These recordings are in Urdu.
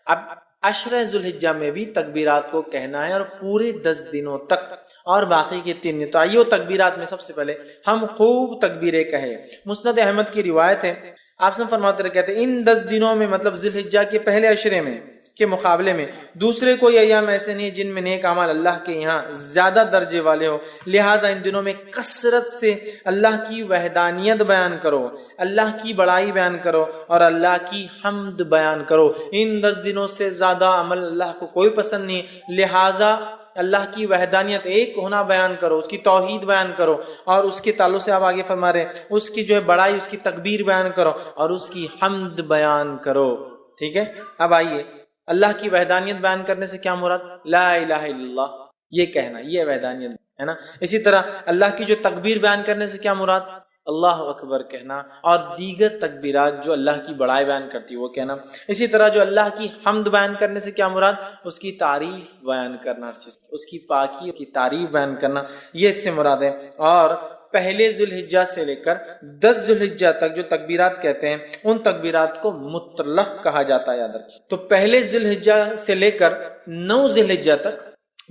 اب عشرہ ذوالحجہ میں بھی تکبیرات کو کہنا ہے اور پورے 10 دنوں تک، اور باقی کے 3 دن، تو آئیو تکبیرات میں سب سے پہلے ہم خوب تکبیریں کہیں۔ مسند احمد کی روایت ہے، آپ سے فرماتے رہے کہتے ہیں ان 10 دنوں میں، مطلب ذوالحجہ کے پہلے عشرے میں کے مقابلے میں دوسرے کوئی ایام ایسے نہیں جن میں نیک اعمال اللہ کے یہاں زیادہ درجے والے ہو، لہٰذا ان دنوں میں کثرت سے اللہ کی وحدانیت بیان کرو، اللہ کی بڑائی بیان کرو اور اللہ کی حمد بیان کرو۔ ان 10 دنوں سے زیادہ عمل اللہ کو کوئی پسند نہیں، لہٰذا اللہ کی وحدانیت ایک ہونا بیان کرو، اس کی توحید بیان کرو، اور اس کے تعلق سے آپ آگے فرما رہے ہیں اس کی جو ہے بڑائی، اس کی تکبیر بیان کرو اور اس کی حمد بیان کرو۔ ٹھیک ہے، اب آئیے اللہ کی وحدانیت بیان کرنے سے کیا مراد؟ لا الہ الا اللہ یہ کہنا، یہ وحدانیت ہے نا۔ اسی طرح اللہ کی جو تکبیر بیان کرنے سے کیا مراد؟ اللہ اکبر کہنا، اور دیگر تکبیرات جو اللہ کی بڑائی بیان کرتی ہے وہ کہنا۔ اسی طرح جو اللہ کی حمد بیان کرنے سے کیا مراد؟ اس کی تعریف بیان کرنا، اس کی پاکی، اس کی تعریف بیان کرنا، یہ اس سے مراد ہے۔ اور پہلے ذوالحجہ سے لے کر 10 ذوالحجہ تک جو تکبیرات کہتے ہیں ان تکبیرات کو مطلق کہا جاتا ہے، یاد رکھیے۔ تو پہلے ذوالحجہ سے لے کر 9 ذوالحجہ تک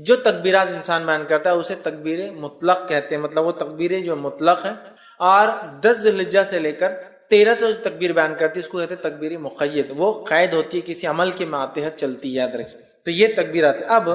جو تکبیرات انسان بیان کرتا ہے اسے تکبیر مطلق کہتے ہیں، مطلب وہ تکبیریں جو مطلق ہیں۔ اور 10 ذوالحجہ سے لے کر 13 جو تکبیر بیان کرتی ہے اس کو کہتے ہیں تکبیر مقید، وہ قید ہوتی ہے، کسی عمل کے ماتحت چلتی ہے، یاد رکھیے۔ تو یہ تکبیرات ہیں۔ اب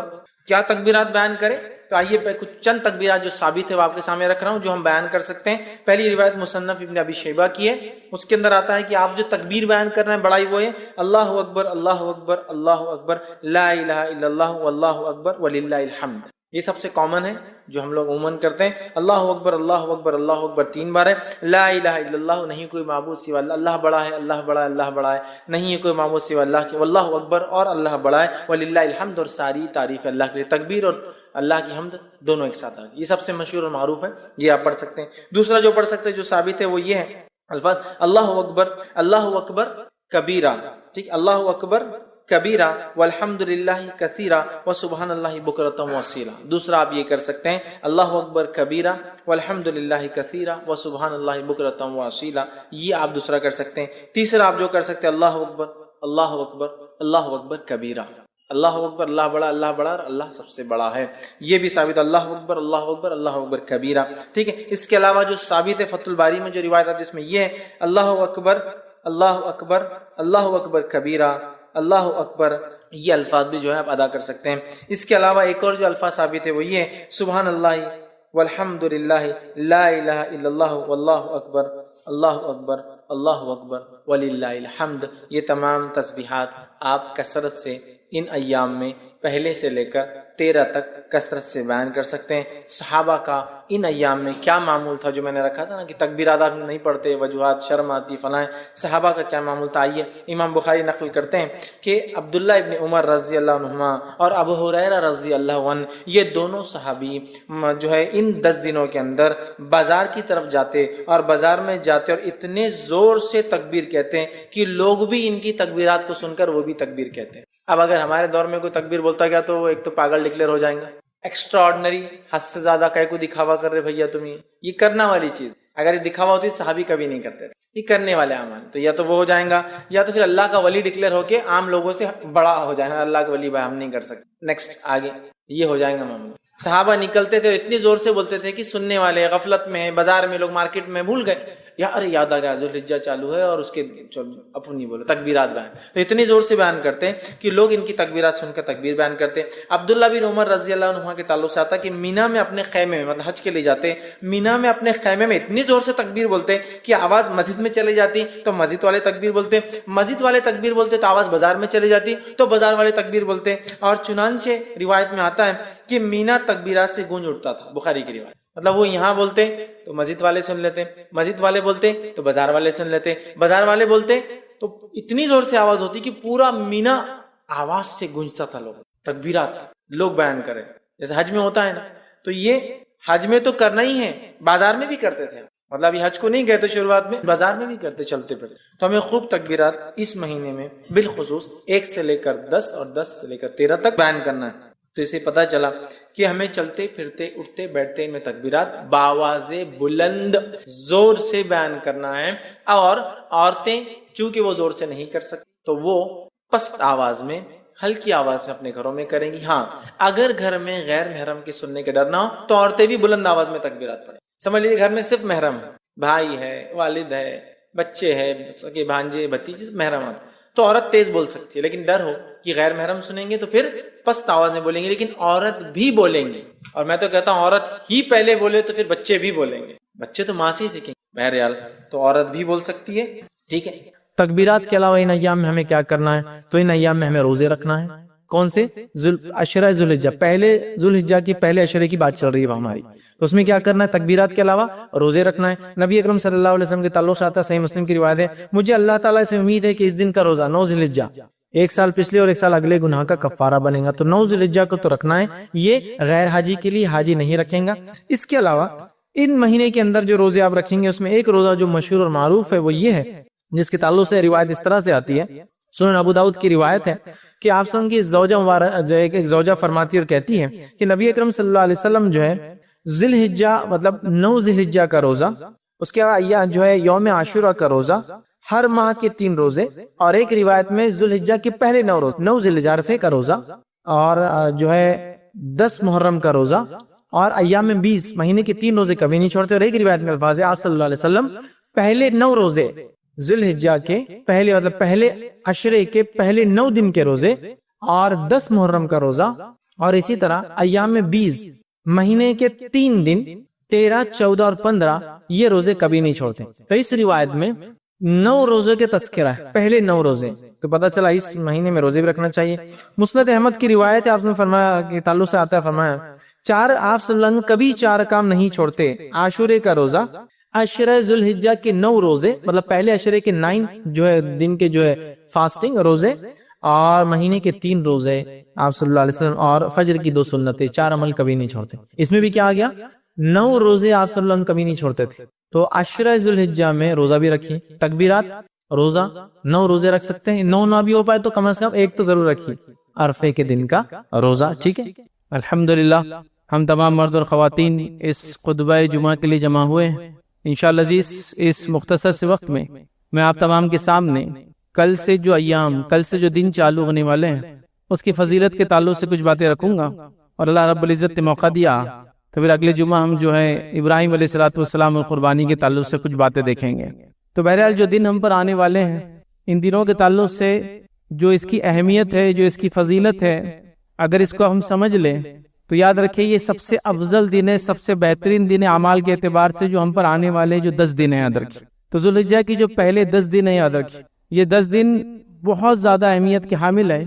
کیا تکبیرات بیان کریں؟ تو آئیے کچھ چند تکبیرات جو ثابت ہے وہ آپ کے سامنے رکھ رہا ہوں، جو ہم بیان کر سکتے ہیں۔ پہلی روایت مصنف ابن ابی شیبہ کی ہے، اس کے اندر آتا ہے کہ آپ جو تکبیر بیان کر رہے ہیں بڑائی وہ ہے اللہ اکبر اللہ اکبر اللہ اکبر لا الہ الا اللہ واللہ اکبر وللہ الحمد۔ یہ سب سے کامن ہے جو ہم لوگ عموماً کرتے ہیں۔ اللہ اکبر اللہ اکبر اللہ اکبر 3 بار ہے۔ لا الہ الا اللہ نہیں کوئی معبود سوا اللہ، اللہ بڑا ہے اللہ بڑا ہے اللہ بڑا ہے، نہیں ہے کوئی معبود سوا اللہ کے، واللہ اکبر اور اللہ بڑا ہے، وللہ الحمد اور ساری تعریف اللہ کے لیے۔ تکبیر اور اللہ کی حمد دونوں ایک ساتھ آ گئی، یہ سب سے مشہور اور معروف ہے، یہ آپ پڑھ سکتے ہیں۔ دوسرا جو پڑھ سکتے ہیں جو ثابت ہے وہ یہ ہے الفاظ اللہ اکبر کبیرہ، ٹھیک، اللہ اکبر کبیرہ والحمد للہ کثیرہ وسبحان اللہ بکرۃ واصیلا۔ دوسرا آپ یہ کر سکتے ہیں اللہ اکبر کبیرہ والحمد للہ کثیرہ وسبحان اللہ بکرۃ واصیلا، یہ آپ دوسرا کر سکتے ہیں۔ تیسرا آپ جو کر سکتے ہیں اللہ اکبر اللہ اکبر اللہ اکبر کبیرہ، اللہ اکبر اللہ بڑا اور اللہ سب سے بڑا ہے، یہ بھی ثابت اللہ اکبر اللہ اکبر کبیرہ، ٹھیک ہے۔ اس کے علاوہ جو ثابت ہے فتح الباری میں جو روایت آتی ہے اس میں یہ ہے اللہ اکبر کبیرہ اللہ اکبر، یہ الفاظ بھی جو ہے آپ ادا کر سکتے ہیں۔ اس کے علاوہ ایک اور جو الفاظ ثابت ہے وہ یہ ہے سبحان اللہ والحمد للہ لا الہ الا اللہ واللہ اکبر اللہ اکبر وللہ الحمد۔ یہ تمام تسبیحات آپ کثرت سے ان ایام میں پہلے سے لے کر 13 تک کثرت سے بیان کر سکتے ہیں۔ صحابہ کا ان ایام میں کیا معمول تھا، جو میں نے رکھا تھا نا کہ تکبیرات آپ نہیں پڑھتے، وجوہات شرم آتی فلاں، صحابہ کا کیا معمول تھا؟ آئیے امام بخاری نقل کرتے ہیں کہ عبداللہ ابن عمر رضی اللہ عنہما اور ابو ہریرہ رضی اللہ عنہ، یہ دونوں صحابی جو ہے ان 10 دنوں کے اندر بازار کی طرف جاتے اور بازار میں جاتے اور اتنے زور سے تکبیر کہتے ہیں کہ لوگ بھی ان کی تکبیرات کو سن کر وہ بھی تکبیر کہتے ہیں۔ اب اگر ہمارے دور میں کوئی تکبیر بولتا گیا تو وہ ایک تو پاگل ڈکلیئر ہو جائیں گا، ایکسٹرا آرڈنری، حد سے زیادہ کہے کو دکھاوا کر رہے بھیا تم، یہ کرنا والی چیز، اگر یہ دکھاوا ہوتی صحابی کبھی نہیں کرتے تھے، یہ کرنے والے اعمال، تو یا تو وہ ہو جائیں گا یا تو پھر اللہ کا ولی ڈکلیئر ہو کے عام لوگوں سے بڑا ہو جائے گا، اللہ کا ولی بھائی ہم نہیں کر سکتے، نیکسٹ آگے یہ ہو جائیں گا معاملہ۔ صحابہ نکلتے تھے اتنی زور سے بولتے تھے کہ سننے والے غفلت میں ہیں، بازار میں لوگ مارکیٹ میں بھول گئے، یار یاد آ گیا ذوالحجہ چالو ہے اور اس کے اپنی نہیں بولو تکبیرات بیان، تو اتنی زور سے بیان کرتے ہیں کہ لوگ ان کی تکبیرات سن کر تکبیر بیان کرتے ہیں۔ عبداللہ بن عمر رضی اللہ عنہ کے تعلق سے آتا کہ مینا میں اپنے خیمے میں، مطلب حج کے لیے جاتے، مینا میں اپنے خیمے میں اتنی زور سے تکبیر بولتے کہ آواز مسجد میں چلی جاتی تو مسجد والے تکبیر بولتے، مسجد والے تکبیر بولتے تو آواز بازار میں چلی جاتی تو بازار والے تکبیر بولتے، اور چنانچہ روایت میں آتا ہے کہ مینا تکبیرات سے گونج اٹھتا تھا، بخاری کی روایت، مطلب وہ یہاں بولتے تو مسجد والے سن لیتے، مسجد والے بولتے تو بازار والے سن لیتے، بازار والے بولتے تو اتنی زور سے آواز ہوتی کہ پورا مینا آواز سے گونجتا تھا، لوگ تکبیرات لوگ بیان کرے، جیسے حج میں ہوتا ہے نا، تو یہ حج میں تو کرنا ہی ہے، بازار میں بھی کرتے تھے، مطلب یہ حج کو نہیں کہتے شروعات میں، بازار میں بھی کرتے چلتے پھرتے، تو ہمیں خوب تکبیرات اس مہینے میں بالخصوص 1 سے لے کر 10 اور 10 سے لے کر 13 تک بیان کرنا ہے۔ تو اسے پتہ چلا کہ ہمیں چلتے پھرتے اٹھتے بیٹھتے ان میں تکبیرات باواز بلند زور سے بیان کرنا ہے، اور عورتیں چونکہ وہ زور سے نہیں کر سکتی تو وہ پست آواز میں، ہلکی آواز میں اپنے گھروں میں کریں گی۔ ہاں اگر گھر میں غیر محرم کے سننے کے ڈر نہ ہو تو عورتیں بھی بلند آواز میں تکبیرات پڑھیں۔ سمجھ لیجیے گھر میں صرف محرم ہے، بھائی ہے، والد ہے، بچے ہے، سگے بھانجے بھتیجے، محرمات، تو عورت تیز بول سکتی ہے، لیکن ڈر ہو کہ غیر محرم سنیں گے تو پھر پست آواز میں بولیں گے، لیکن عورت بھی بولیں گی۔ اور میں تو کہتا ہوں عورت ہی پہلے بولے تو پھر بچے بھی بولیں گے، بچے تو ماں سے ہی سیکھیں گے، بہرحال تو عورت بھی بول سکتی ہے، ٹھیک ہے۔ تکبیرات کے علاوہ ان ایام میں ہمیں کیا کرنا ہے؟ تو ان ایام میں ہمیں روزے رکھنا ہے۔ کون سے؟ عشرہ ذوالحجہ، پہلے ذوالحجہ کی پہلے عشرے کی بات چل رہی ہے ہماری، تو اس میں کیا کرنا ہے؟ تکبیرات کے علاوہ روزے رکھنا ہے۔ نبی اکرم صلی اللہ علیہ وسلم کے تعلق سے آتا ہے، صحیح مسلم کی روایت ہے، مجھے اللہ تعالیٰ سے امید ہے کہ اس دن کا روزہ 9 ذوالحجہ، ایک سال پچھلے اور ایک سال اگلے گناہ کا کفارہ بنے گا، تو 9 ذوالحجہ کو تو رکھنا ہے، یہ غیر حاجی کے لیے، حاجی نہیں رکھیں گا۔ اس کے علاوہ ان مہینے کے اندر جو روزے آپ رکھیں گے اس میں ایک روزہ جو مشہور اور معروف ہے وہ یہ ہے، جس کے تعلق سے روایت اس طرح سے آتی ہے، سنن ابو داؤد کی روایت ہے کہ آپ صلی اللہ علیہ وسلم کی زوجہ مبارک ایک زوجہ فرماتی اور کہتی ہے کہ نبی اکرم صلی اللہ علیہ وسلم جو ہے ذی الحجہ مطلب 9 ذی الحجہ کا روزہ، اس کے بعد جو ہے یوم عاشورہ کا روزہ، ہر ماہ کے 3 روزے، اور ایک روایت میں ذی الحجہ کے پہلے 9 روزے، 9 ذی الحجہ عرفے کا روزہ، اور جو ہے 10 محرم کا روزہ، اور ایام میں 20 مہینے کے 3 روزے کبھی نہیں چھوڑتے۔ اور ایک روایت میں الفاظ ہے آپ صلی اللہ علیہ وسلم پہلے 9 روزے ذی الحجہ کے پہلے مطلب پہلے عشرے کے پہلے 9 دن کے روزے، اور 10 محرم کا روزہ، اور اسی طرح ایام میں 20 مہینے کے 3 دن 13، 14 اور 15 یہ روزے کبھی نہیں چھوڑتے۔ تو اس روایت میں 9 روزے کے تذکرہ ہے، پہلے 9 روزے، تو پتہ چلا اس مہینے میں روزے بھی رکھنا چاہیے۔ مسند احمد کی روایت ہے، آپ نے فرمایا کہ تعلق سے آتا ہے، فرمایا آپ صلی اللہ علیہ وسلم کبھی 4 کام نہیں چھوڑتے، عاشورے کا روزہ، عشرہ ذی الحجہ کے 9 روزے مطلب پہلے عشرے کے 9 جو ہے دن کے جو ہے فاسٹنگ روزے، اور مہینے کے 3 روزے آپ صلی اللہ علیہ وسلم، اور فجر کی 2 سنتیں، 4 عمل کبھی نہیں چھوڑتے۔ اس میں بھی کیا آ گیا؟ 9 روزے آپ صلی اللہ علیہ وسلم کبھی نہیں چھوڑتے تھے۔ تو عشرہ ذی الحجہ میں روزہ بھی رکھیے، تکبیرات، روزہ، 9 روزے رکھ سکتے ہیں، 9 نہ بھی ہو پائے تو کم از کم ایک تو ضرور رکھیے، عرفے کے دن کا روزہ، ٹھیک ہے۔ الحمدللہ ہم تمام مرد اور خواتین اس خطبہ جمعہ کے لیے جمع ہوئے ہیں۔ انشاءاللہ عزیز اس مختصر سے وقت میں آپ تمام کے سامنے کل سے جو ایام، کل سے جو دن چالو ہونے والے ہیں اس کی فضیلت کے تعلق سے کچھ باتیں رکھوں گا، اور اللہ رب العزت نے موقع دیا تو پھر اگلے جمعہ ہم جو ہے ابراہیم علیہ السلام اور قربانی کے تعلق سے کچھ باتیں دیکھیں گے۔ تو بہرحال جو دن ہم پر آنے والے ہیں ان دنوں کے تعلق سے جو اس کی اہمیت ہے، جو اس کی فضیلت ہے، اگر اس کو ہم سمجھ لیں تو یاد رکھیں یہ سب سے افضل دن ہے، سب سے بہترین دن ہے اعمال کے اعتبار سے جو ہم پر آنے والے جو 10 دن ہیں، یاد رکھیں۔ تو ذوالحجہ کی جو پہلے 10 دن ہیں، یاد رکھیں یہ 10 دن بہت زیادہ اہمیت کے حامل ہے۔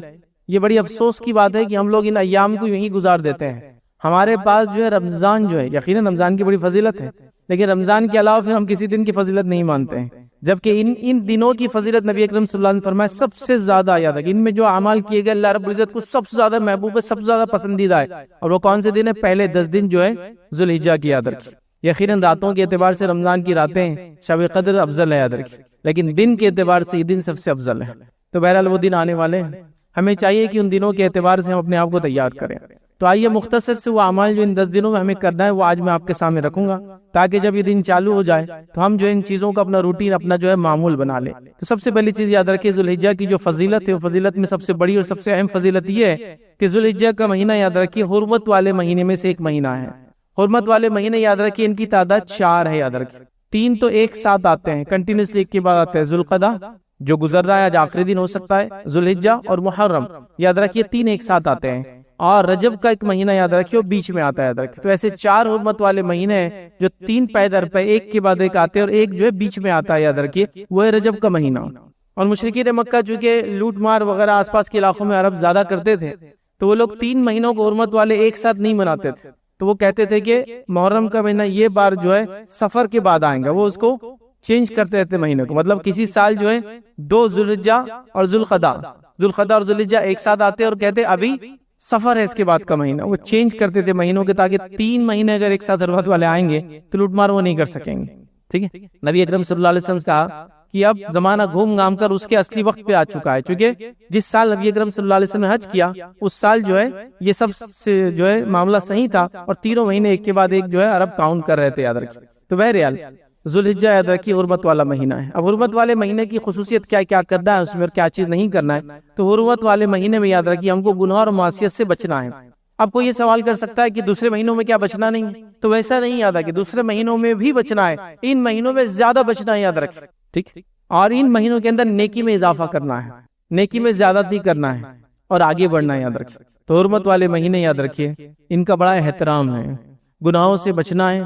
یہ بڑی افسوس کی بات ہے کہ ہم لوگ ان ایام کو یوں ہی گزار دیتے ہیں۔ ہمارے پاس جو ہے رمضان جو ہے، یقیناً رمضان کی بڑی فضیلت ہے، لیکن رمضان کے علاوہ پھر ہم کسی دن کی فضیلت نہیں مانتے ہیں، جبکہ ان دنوں کی فضیلت نبی اکرم صلی اللہ علیہ وسلم نے فرمایا سب سے زیادہ یاد ہے کہ ان میں جو اعمال کیے گئے اللہ رب العزت کو سب سے زیادہ محبوب ہے، سب سے زیادہ پسندیدہ ہے، اور وہ کون سے دن ہے؟ پہلے 10 دن جو ہے ذوالحجہ کی، یاد رکھیں۔ یقیناً راتوں کے اعتبار سے رمضان کی راتیں شب قدر افضل ہے، یاد رکھیں، لیکن دن کے اعتبار سے یہ دن سب سے افضل ہے۔ تو بہرحال وہ دن آنے والے ہیں، ہمیں چاہیے کہ ان دنوں کے اعتبار سے ہم اپنے آپ کو تیار کریں۔ تو آئیے مختصر سے وہ اعمال جو ان 10 دنوں میں ہمیں کرنا ہے وہ آج میں آپ کے سامنے رکھوں گا، تاکہ جب یہ دن چالو ہو جائے تو ہم جو ان چیزوں کو اپنا روٹین، اپنا جو ہے معمول بنا لیں۔ تو سب سے پہلی چیز یاد رکھیں، ذوالحجہ کی جو فضیلت ہے وہ فضیلت میں سب سے بڑی اور سب سے اہم فضیلت یہ ہے کہ ذوالحجہ کا مہینہ یاد رکھیے حرمت والے مہینے میں سے ایک مہینہ ہے۔ حرمت والے مہینے یاد رکھیے ان کی تعداد 4 ہے، یاد رکھیے 3 تو ایک ساتھ آتے ہیں، کنٹینیوسلی ایک کے بعد آتے ہیں، ذوالقعدہ جو گزر رہا ہے آج آخری دن ہو سکتا ہے، ذوالحجہ اور محرم، یاد رکھیے 3 ایک ساتھ آتے ہیں، اور رجب کا ایک مہینہ یاد رکھیے وہ بیچ میں آتا ہے، یاد رکھیے۔ تو ایسے 4 حرمت والے مہینے ہیں جو 3 پے در پے ایک کے بعد ایک آتے ہیں، اور ایک جو ہے بیچ میں آتا ہے، یاد رکھیے وہ ہے رجب کا مہینہ۔ اور مشرکین مکہ چونکہ لوٹ مار وغیرہ آس پاس کے علاقوں میں عرب زیادہ کرتے تھے، تو وہ لوگ 3 مہینوں کو حرمت والے ایک ساتھ نہیں مناتے تھے، تو وہ کہتے تھے کہ محرم کا مہینہ یہ بار جو ہے سفر کے بعد آئیں گا، وہ اس کو چینج کرتے رہتے مہینے کو، مطلب کسی سال جو ہے 2 ذوالحجہ اور ذوالقعدہ اور ذوالحجہ ایک ساتھ آتے اور کہتے ابھی سفر ہے اس کے بعد کا مہینہ، وہ چینج کرتے تھے مہینوں کے، تاکہ 3 مہینے اگر ایک ساتھ حرمت والے آئیں گے تو لوٹ مار وہ نہیں کر سکیں گے، ٹھیک ہے۔ نبی اکرم صلی اللہ علیہ وسلم نے کہا کہ اب زمانہ گھوم گھام کر اس کے اصلی وقت پہ آ چکا ہے، چونکہ جس سال نبی اکرم صلی اللہ علیہ وسلم نے حج کیا اس سال جو ہے یہ سب سے جو ہے معاملہ صحیح تھا، اور 3 مہینے ایک کے بعد ایک جو ہے عرب کاؤنٹ کر رہے تھے، یاد رکھیں۔ تو بہرحال ذوالحجہ یاد رکھیے حرمت والا مہینہ ہے. اب حرمت والے مہینے کی خصوصیت کیا کیا کرنا ہے اس میں اور کیا چیز نہیں کرنا ہے. تو حرمت والے مہینے میں یاد رکھیے ہم کو گناہ اور معصیت سے بچنا ہے. اب کوئی یہ سوال کر سکتا ہے کہ دوسرے مہینوں میں کیا بچنا نہیں ہے؟ تو ویسا نہیں یاد ہے کہ دوسرے مہینوں میں بھی بچنا ہے، ان مہینوں میں زیادہ بچنا ہے یاد رکھیں. ٹھیک، اور ان مہینوں کے اندر نیکی میں اضافہ کرنا ہے، نیکی میں زیادتی کرنا ہے اور آگے بڑھنا ہے یاد رکھیں. تو حرمت والے مہینے یاد رکھیے ان کا بڑا احترام ہے، گناہوں سے بچنا ہے،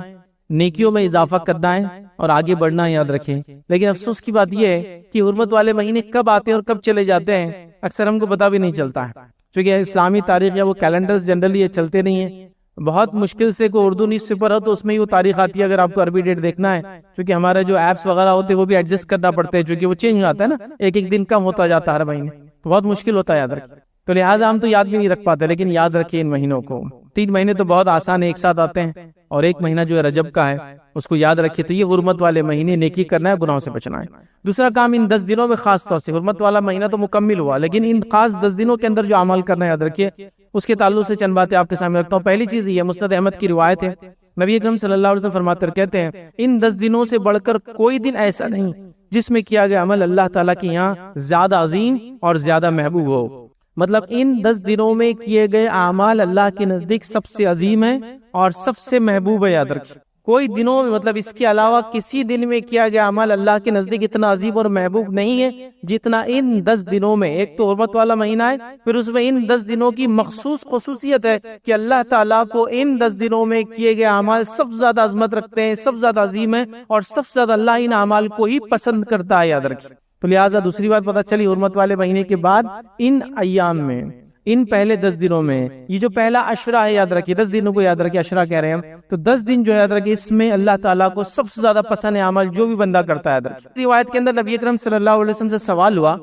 نیکیوں میں اضافہ کرنا ہے اور آگے بڑھنا ہے یاد رکھیں. لیکن افسوس کی بات یہ ہے کہ حرمت والے مہینے کب آتے ہیں اور کب چلے جاتے ہیں اکثر ہم کو پتہ بھی نہیں چلتا ہے، کیونکہ اسلامی تاریخ یا وہ کیلنڈرز جنرلی یہ چلتے نہیں ہیں. بہت مشکل سے کوئی اردو نیوز پیپر ہو تو اس میں ہی وہ تاریخ آتی ہے اگر آپ کو عربی ڈیٹ دیکھنا ہے، کیونکہ ہمارے جو ایپس وغیرہ ہوتے ہیں وہ بھی ایڈجسٹ کرنا پڑتے ہیں کیونکہ وہ چینج ہوتا ہے نا، ایک ایک دن کم ہوتا جاتا ہے ہر مہینے، تو بہت مشکل ہوتا ہے یاد رکھیں. تو لہٰذا ہم تو یاد بھی نہیں رکھ پاتے، لیکن یاد رکھیں ان مہینوں کو. 3 مہینے تو بہت آسان ایک ساتھ آتے ہیں اور ایک مہینہ جو ہے رجب کا ہے اس کو یاد رکھیے. تو یہ حرمت والے مہینے، نیکی کرنا ہے، گناہوں سے بچنا ہے. دوسرا کام ان 10 دنوں میں خاص طور سے، حرمت والا مہینہ تو مکمل ہوا لیکن ان خاص 10 دنوں کے اندر جو عمل کرنا ہے یاد رکھیے اس کے تعلق سے چند باتیں آپ کے سامنے رکھتا ہوں. پہلی چیز یہ مسند احمد کی روایت ہے، نبی اکرم صلی اللہ علیہ وسلم فرماتے کہتے ہیں ان 10 دنوں سے بڑھ کر کوئی دن ایسا نہیں جس میں کیا گیا عمل اللہ تعالیٰ کے یہاں زیادہ عظیم اور زیادہ محبوب ہو. مطلب ان 10 دنوں میں کیے گئے اعمال اللہ کے نزدیک سب سے عظیم ہیں اور سب سے محبوب ہے یاد رکھیں. کوئی دنوں میں مطلب اس کے علاوہ کسی دن میں کیا گیا عمل اللہ کے نزدیک اتنا عظیم اور محبوب نہیں ہے جتنا ان 10 دنوں میں. ایک تو حرمت والا مہینہ ہے، پھر اس میں ان 10 دنوں کی مخصوص خصوصیت ہے کہ اللہ تعالیٰ کو ان 10 دنوں میں کیے گئے اعمال سب سے زیادہ عظمت رکھتے ہیں، سب سے زیادہ عظیم ہیں اور سب سے زیادہ اللہ ان اعمال کو ہی پسند کرتا ہے یاد رکھیں. تو لہٰذا دوسری بات پتہ چلی حرمت والے مہینے کے بعد ان ایام میں، ان پہلے 10 دنوں میں، یہ جو پہلا عشرہ ہے یاد رکھیے، 10 دنوں کو یاد رکھیے عشرہ کہہ رہے ہیں ہم، تو 10 دن جو یاد رکھیے اس میں اللہ تعالیٰ کو سب سے زیادہ پسند ہے عمل جو بھی بندہ کرتا ہے یاد رکھیے. روایت کے اندر نبی اکرم صلی اللہ علیہ وسلم سے سوال ہوا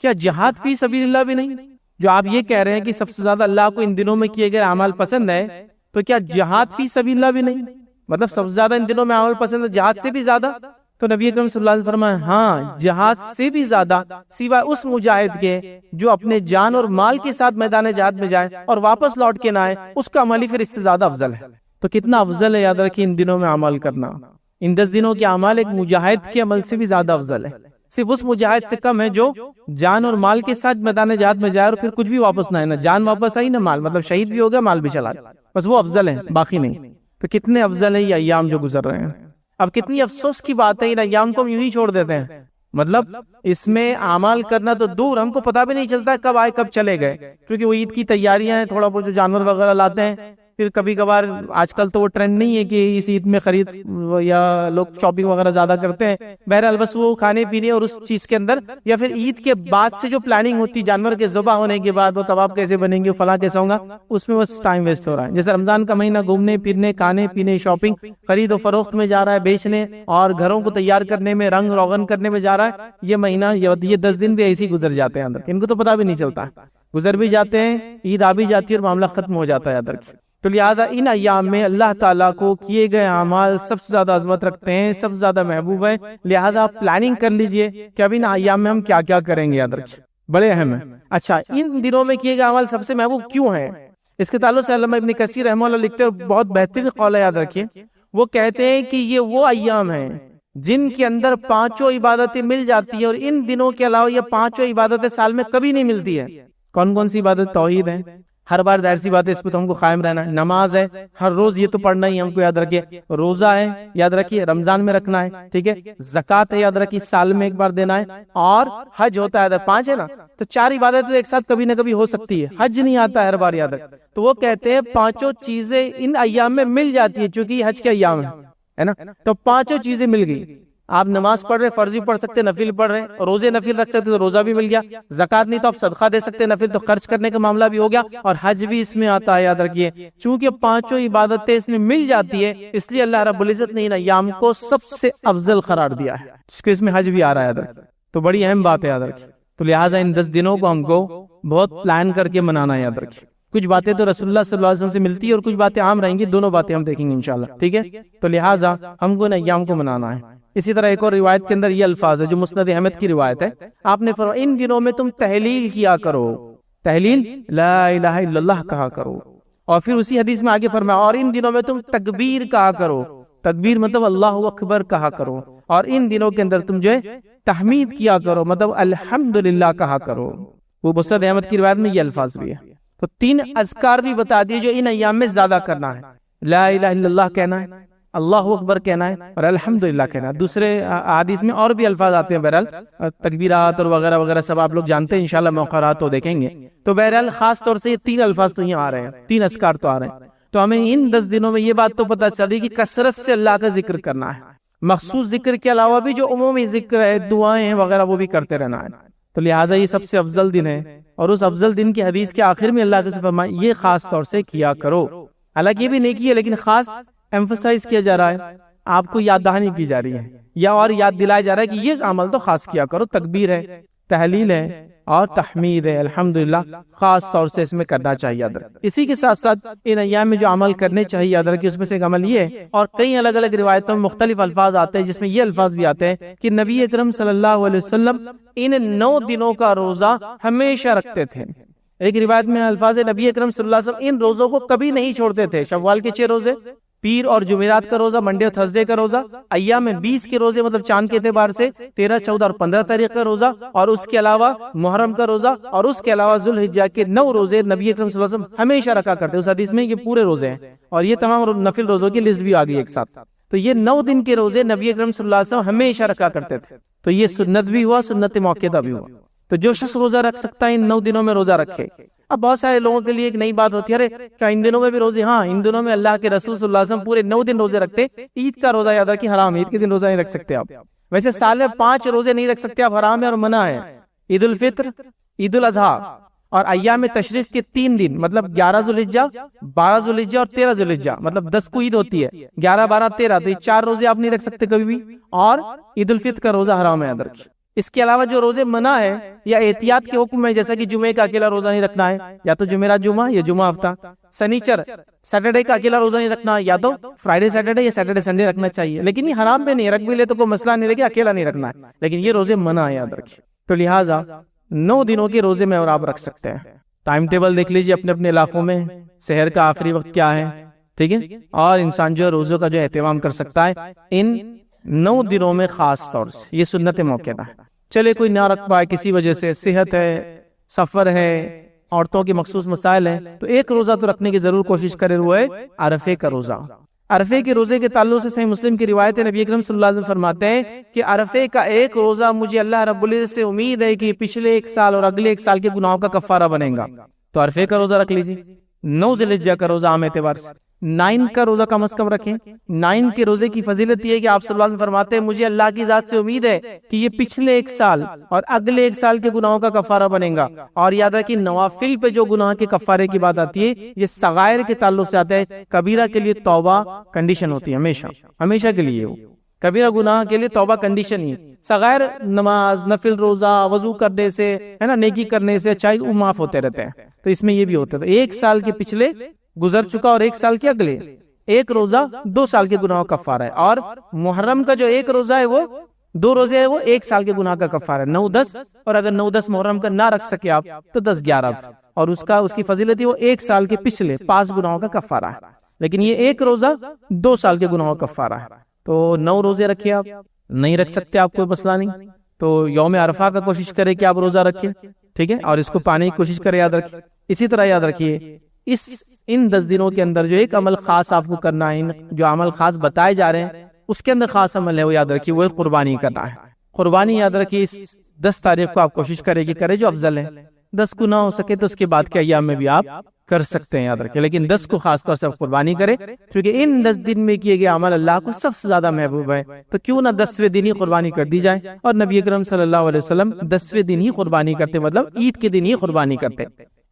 کیا جہاد فی سبیل اللہ بھی نہیں؟ جو آپ یہ کہہ رہے ہیں کہ سب سے زیادہ اللہ کو ان دنوں میں کیے گئے اعمال پسند ہے تو کیا جہاد فی سبیل اللہ بھی نہیں؟ مطلب سب سے زیادہ ان دنوں میں عمل پسند ہے جہاد سے بھی زیادہ؟ تو نبی اکرم صلی اللہ علیہ وسلم فرمایا ہاں جہاد سے بھی زیادہ، سوائے اس مجاہد کے جو اپنے جان اور مال کے ساتھ میدان جہاد میں جائے اور واپس لوٹ کے نہ آئے، اس کا عمل ہی پھر اس سے زیادہ افضل ہے. تو کتنا افضل ہے یاد رکھیں ان دنوں میں عمل کرنا. ان 10 دنوں کے اعمال ایک مجاہد کے عمل سے بھی زیادہ افضل ہے، صرف اس مجاہد سے کم ہے جو جان اور مال کے ساتھ میدان جہاد میں جائے اور پھر کچھ بھی واپس نہ آئے، نہ جان واپس آئی نہ مال، مطلب شہید بھی ہو گیا مال بھی چلا گیا، بس وہ افضل ہے باقی نہیں. تو کتنے افضل ہے یہ ایام جو گزر رہے ہیں. اب کتنی افسوس کی بات ہے ان ایام کو ہم یوں ہی چھوڑ دیتے ہیں، مطلب اس میں اعمال کرنا تو دور، ہم کو پتہ بھی نہیں چلتا کب آئے کب چلے گئے، کیونکہ وہ عید کی تیاریاں ہیں، تھوڑا بہت جو جانور وغیرہ لاتے ہیں، پھر کبھی کبھار آج کل تو وہ ٹرینڈ نہیں ہے کہ اس عید میں خرید یا لوگ شاپنگ وغیرہ زیادہ کرتے ہیں، بہرحال بس وہ کھانے پینے اور اس چیز کے اندر، یا پھر عید کے بعد سے جو پلاننگ ہوتی جانور کے ذبح ہونے کے بعد وہ کباب کیسے بنیں گے، فلاں کیسا ہوگا، اس میں بس ٹائم ویسٹ ہو رہا ہے. جیسے رمضان کا مہینہ گھومنے پھرنے، کھانے پینے، شاپنگ، خرید و فروخت میں جا رہا ہے، بیچنے اور گھروں کو تیار کرنے میں، رنگ روغن کرنے میں جا رہا ہے. یہ مہینہ یہ 10 دن بھی ایسے ہی گزر جاتے ہیں، ان کو تو پتہ بھی نہیں چلتا، گزر بھی جاتے ہیں، عید آ بھی جاتی ہے اور معاملہ ختم ہو جاتا ہے یاد رکھیں. تو لہٰذا ان ایام میں اللہ تعالیٰ کو کیے گئے اعمال سب سے زیادہ عظمت رکھتے ہیں، سب سے زیادہ محبوب ہے. لہٰذا آپ پلاننگ کر لیجئے کہ اب ان ایام میں ہم کیا کیا کریں گے یاد رکھیں، بڑے اہم ہے. اچھا ان دنوں میں کیے گئے اعمال سب سے محبوب کیوں ہیں؟ اس کے تعلق سے علامہ ابن کثیر رحمہ اللہ لکھتے ہیں، بہت بہترین قول ہے یاد رکھیے. وہ کہتے ہیں کہ یہ وہ ایام ہیں جن کے اندر 5 عبادتیں مل جاتی ہیں، اور ان دنوں کے علاوہ یہ 5 عبادتیں سال میں کبھی نہیں ملتی ہے. کون کون سی عبادت؟ توحید ہے، ہر بار ظاہر سی بات ہے اس پہ تو ہم کو قائم رہنا ہے. نماز ہے، ہر روز یہ تو پڑھنا ہی ہم کو یاد رکھیے. روزہ ہے یاد رکھیے، رمضان میں رکھنا ہے، ٹھیک ہے. زکوٰۃ ہے یاد رکھیے، سال میں ایک بار دینا ہے. اور حج ہوتا ہے، 5 ہے نا. تو 4 عبادت تو ایک ساتھ کبھی نہ کبھی ہو سکتی ہے. حج نہیں آتا ہے ہر بار یاد رکھ. تو وہ کہتے ہیں 5 چیزیں ان ایام میں مل جاتی ہے، چونکہ یہ حج کے ایام ہے نا. تو 5 چیزیں مل گئی. آپ نماز پڑھ رہے فرضی پڑھ سکتے، نفل پڑھ رہے، روزے نفل رکھ سکتے تو روزہ بھی مل گیا. زکوٰۃ نہیں تو آپ صدقہ دے سکتے، نفل تو خرچ کرنے کا معاملہ بھی ہو گیا. اور حج بھی اس میں آتا ہے یاد رکھیے. چونکہ 5 عبادتیں اس میں مل جاتی ہے، اس لیے اللہ رب العزت نے ان ایام کو سب سے افضل قرار دیا ہے، جس کو اس میں حج بھی آ رہا ہے یاد رکھیے. تو بڑی اہم بات ہے یاد رکھیے. تو لہٰذا ان 10 دنوں کو ہم کو بہت پلان کر کے منانا ہے یاد رکھیے. کچھ باتیں تو رسول اللہ صلی اللہ علیہ وسلم سے ملتی ہے اور کچھ باتیں عام رہیں گی، دونوں باتیں ہم دیکھیں گے انشاءاللہ، ٹھیک ہے. تو لہٰذا ہم کو ان ایام کو منانا ہے. اسی طرح ایک اور روایت کے اندر یہ الفاظ ہے جو مسند احمد کی روایت ہے. آپ نے فرمایا ان دنوں میں تم تحلیل کیا کرو، تحلیل لا الہ الا اللہ کہا کرو. اور پھر اسی حدیث میں آگے فرمایا اور ان دنوں میں تم تکبیر کہا کرو. تکبیر مطلب اللہ اکبر کہا کرو، اور ان دنوں کے اندر تم جو ہے تحمید کیا کرو، مطلب الحمدللہ کہا کرو۔ وہ مسند احمد کی روایت میں یہ الفاظ بھی ہے۔ تو 3 اذکار بھی بتا دیے جو ان ایام میں زیادہ کرنا ہے، لا الہ الا اللہ کہنا ہے، اللہ اکبر کہنا ہے، اور الحمدللہ کہنا ہے۔ دوسرے حدیث میں اور بھی الفاظ آتے ہیں، بہرحال تکبیرات اور وغیرہ وغیرہ سب آپ لوگ جانتے ہیں، انشاءاللہ موقع رہا تو دیکھیں گے۔ تو بہرحال خاص طور سے یہ 3 الفاظ تو یہاں آ رہے ہیں، 3 اذکار تو آ رہے ہیں۔ تو ہمیں ان 10 دنوں میں یہ بات تو پتہ چلی کہ کثرت سے اللہ کا ذکر کرنا ہے، مخصوص ذکر کے علاوہ بھی جو عمومی ذکر ہے، دعائیں ہیں وغیرہ، وہ بھی کرتے رہنا ہے۔ تو لہٰذا یہ سب سے افضل دن ہے، اور اس افضل دن کی حدیث کے آخر میں اللہ کے فرمائے یہ خاص طور سے کیا کرو۔ حالانکہ یہ بھی نیکی ہے، لیکن خاص ایمفسائز کیا جا رہا ہے، آپ کو یاد دہانی کی جا رہی ہے، یا اور یاد دلایا جا رہا ہے کہ یہ عمل تو خاص کیا کرو، تکبیر ہے، تحلیل ہے اور تحمید ہے، الحمدللہ خاص طور سے اس میں کرنا چاہیے یاد رکھ۔ اسی کے ساتھ ساتھ ان ایام میں جو عمل کرنے چاہیے یاد رکھیں، اس میں سے ایک عمل یہ ہے، اور کئی الگ الگ روایتوں میں مختلف الفاظ آتے ہیں جس میں یہ الفاظ بھی آتے ہیں کہ نبی اکرم صلی اللہ علیہ وسلم ان 9 دنوں کا روزہ ہمیشہ رکھتے تھے۔ ایک روایت میں الفاظ نبی اکرم صلی اللہ علیہ وسلم ان روزوں کو کبھی نہیں چھوڑتے تھے، شوال کے 6 روزے، پیر اور جمعرات کا روزہ، منڈے اور تھرسڈے کا روزہ، ایام میں 20 کے روزے مطلب چاند کے اعتبار سے 13، 14 اور 15 تاریخ کا روزہ، اور اس کے علاوہ محرم کا روزہ، اور اس کے علاوہ ذوالحجہ کے 9 روزے نبی اکرم صلی اللہ علیہ وسلم ہمیشہ رکھا کرتے۔ اس حدیث میں یہ پورے روزے ہیں، اور یہ تمام نفل روزوں کی لسٹ بھی آ گئی ایک ساتھ۔ تو یہ 9 دن کے روزے نبی اکرم صلی اللہ علیہ وسلم ہمیشہ رکھا کرتے تھے۔ تو یہ سنت بھی ہوا، سنت موقعہ بھی ہوا۔ تو جو شخص روزہ رکھ سکتا ہے ان 9 دنوں میں روزہ رکھے۔ اب بہت سارے لوگوں کے لیے ایک نئی بات ہوتی ہے، ارے کیا ان دنوں میں بھی روزے؟ ہاں، ان دنوں میں اللہ کے رسول صلی اللہ علیہ وسلم پورے 9 دن روزے رکھتے۔ عید کا روزہ یاد رکھیں حرام ہے، عید کے دن روزہ نہیں رکھ سکتے آپ۔ ویسے سال میں 5 روزے نہیں رکھ سکتے آپ، حرام ہے اور منع ہے، عید الفطر، عید الاضحیٰ اور ایام تشریق کے 3 دن، مطلب 11 ذوالحجہ، 12 ذوالحجہ اور 13 ذوالحجہ، مطلب 10 کو عید ہوتی ہے، 11، 12، 13، تو یہ 4 روزے آپ نہیں رکھ سکتے کبھی بھی، اور عید الفطر کا روزہ حرام ہے یاد رکھیں۔ اس کے علاوہ جو روزے منع ہے یا احتیاط کے حکم ہے، جیسا کہ جمعے کا اکیلا روزہ نہیں رکھنا ہے، یا تو جمعرات جمعہ یا جمعہ ہفتہ، سنیچر سیٹرڈے کا اکیلا روزہ نہیں رکھنا، یا تو فرائیڈے سیٹرڈے یا سیٹرڈے سنڈے رکھنا چاہیے، لیکن یہ حرام بھی نہیں، رکھ بھی لے تو کوئی مسئلہ نہیں، لیکن اکیلا نہیں رکھنا ہے، لیکن یہ روزے منع ہے یاد رکھیے۔ تو لہٰذا 9 دنوں کے روزے میں اور آپ رکھ سکتے ہیں۔ ٹائم ٹیبل دیکھ لیجیے اپنے اپنے علاقوں میں، سحر کا آخری وقت کیا ہے، ٹھیک ہے، اور انسان جو ہے روزوں کا جو اہتمام کر سکتا ہے ان 9 دنوں میں خاص طور سے۔ یہ سنت موقع ہے۔ چلے کوئی نہ رکھ پائے کسی وجہ سے، صحت ہے، سفر ہے، عورتوں کے مخصوص مسائل ہیں، تو ایک روزہ تو رکھنے کی ضرور کوشش کرے، وہ ہے عرفے کا روزہ۔ عرفے کے روزے کے تعلق سے صحیح مسلم کی روایت ہے، نبی اکرم صلی اللہ علیہ وسلم فرماتے ہیں کہ عرفے کا ایک روزہ مجھے اللہ رب العزت سے امید ہے کہ پچھلے 1 سال اور اگلے 1 سال کے گناہوں کا کفارہ بنے گا۔ تو عرفے کا روزہ رکھ لیجیے۔ 9 ذوالحجہ کا روزہ عام اعتبار سے، 9 کا روزہ کم از کم رکھیں۔ 9 کے روزے کی فضیلت یہ ہے کہ آپ صلی اللہ علیہ وسلم فرماتے ہیں مجھے اللہ کی ذات سے امید ہے کہ یہ پچھلے 1 سال اور اگلے 1 سال کے گناہوں کا کفارہ بنے گا۔ اور یاد رکھیں نوافل پہ جو گناہ کے کفارے کی بات آتی ہے یہ صغائر کے تعلق سے آتا ہے، کبیرہ کے لیے توبہ کنڈیشن ہوتی ہے، ہمیشہ ہمیشہ کے لیے، وہ کبیرہ گناہ کے لیے توبہ کنڈیشن ہی، صغائر نماز، نفل روزہ، وضو کرنے سے ہے نا، نیکی کرنے سے اچھائی وہ معاف ہوتے رہتے ہیں۔ تو اس میں یہ بھی ہوتا ہے، تو 1 سال کے پچھلے گزر چکا اور 1 سال کے اگلے، ایک روزہ 2 سال کے گناہوں کا کفارہ ہے۔ اور محرم کا جو 1 روزہ ہے وہ 2 روزے ہے، وہ 1 سال کے گناہ کا کفارہ ہے، 9، 10، اور اگر 9، 10 محرم کا نہ رکھ سکے آپ تو 10، 11، اور اس کی فضیلت وہ 1 سال کے پچھلے 5 گناہوں کا کفارہ ہے، لیکن یہ 1 روزہ 2 سال کے گناہوں کا کفارہ ہے۔ تو 9 روزے رکھے، آپ نہیں رکھ سکتے آپ کوئی مسئلہ نہیں، تو یوم عرفہ کا کوشش کرے کہ آپ روزہ رکھیں، ٹھیک ہے، اور اس کو پانے کی کوشش کرے، یاد رکھیں۔ اسی طرح یاد رکھیے ان 10 دنوں کے اندر جو ایک عمل خاص آپ کو کرنا ہے، جو عمل خاص بتائے جا رہے ہیں اس کے اندر خاص عمل ہے، وہ یاد رکھیے، وہ قربانی کرنا ہے۔ قربانی یاد رکھیے اس 10 تاریخ کو آپ کوشش کرے کہ کرے جو افضل ہے، 10 کو نہ ہو سکے تو اس کے بعد کے ایام میں بھی آپ کر سکتے ہیں، یاد رکھیں، لیکن 10 کو خاص طور سے قربانی کرے، کیونکہ ان 10 دن میں کیے گئے عمل اللہ کو سب سے زیادہ محبوب ہے، تو کیوں نہ 10ویں دن ہی قربانی کر دی جائے۔ اور نبی اکرم صلی اللہ علیہ وسلم 10ویں دن ہی قربانی کرتے، مطلب عید کے دن ہی قربانی کرتے۔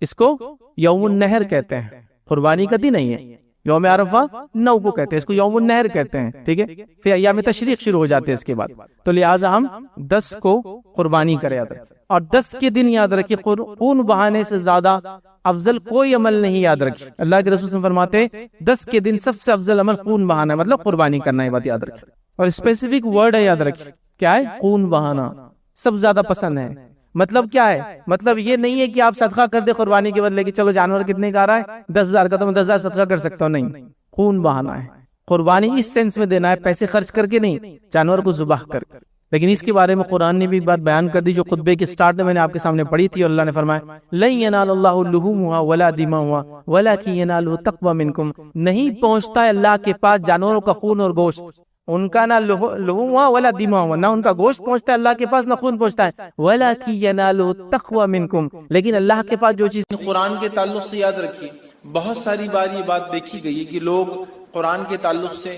اس کو یوم النحر کہتے ہیں، قربانی کا دن نہیں ہے، یوم عرفہ 9 کو کہتے ہیں، اس کو یوم النحر کہتے ہیں، ٹھیک ہے، پھر ایام تشریق شروع ہو جاتے ہیں اس کے بعد، تو لہٰذا ہم 10 کو قربانی کریں، یاد رکھیں۔ اور 10 کے دن یاد رکھیے خون بہانے سے زیادہ افضل کوئی عمل نہیں، یاد رکھیں۔ اللہ کے رسول فرماتے ہیں 10 کے دن سب سے افضل عمل خون بہانا ہے، مطلب قربانی کرنا ہے، بات یاد رکھیں۔ اور اسپیسیفک ورڈ ہے، یاد رکھیں، کیا ہے؟ خون بہانا سب زیادہ پسند ہے۔ مطلب کیا ہے؟ مطلب یہ نہیں ہے کہ آپ صدقہ کر دے قربانی کے بدلے کہ چلو جانور کتنے کا آ رہا ہے 10,000 کا، تو میں 10,000 صدقہ کر سکتا ہوں، نہیں، خون بہانا ہے، قربانی اس سینس میں دینا ہے پیسے خرچ کر کے نہیں، جانور کو ذبح کر کے. لیکن اس کے بارے میں قرآن نے بھی بات بیان کر دی جو خطبے کے سٹارٹ میں نے آپ کے سامنے پڑھی تھی، اور اللہ نے فرمایا لن ینال اللہ لحومها ولا دماؤها ولکن ینالہ التقوی منکم. نہیں پہنچتا ہے اللہ کے پاس جانوروں کا خون اور گوشت، ان کا نہ لحومها ولا دماؤها، نہ ان کا گوشت پہنچتا ہے اللہ کے پاس، نہ خون پہنچتا ہے، ولکن ینالہ التقوی منکم، لیکن اللہ کے پاس جو چیز. قرآن کے تعلق سے یاد رکھیے بہت ساری بار یہ بات دیکھی گئی ہے کہ لوگ قرآن کے تعلق سے،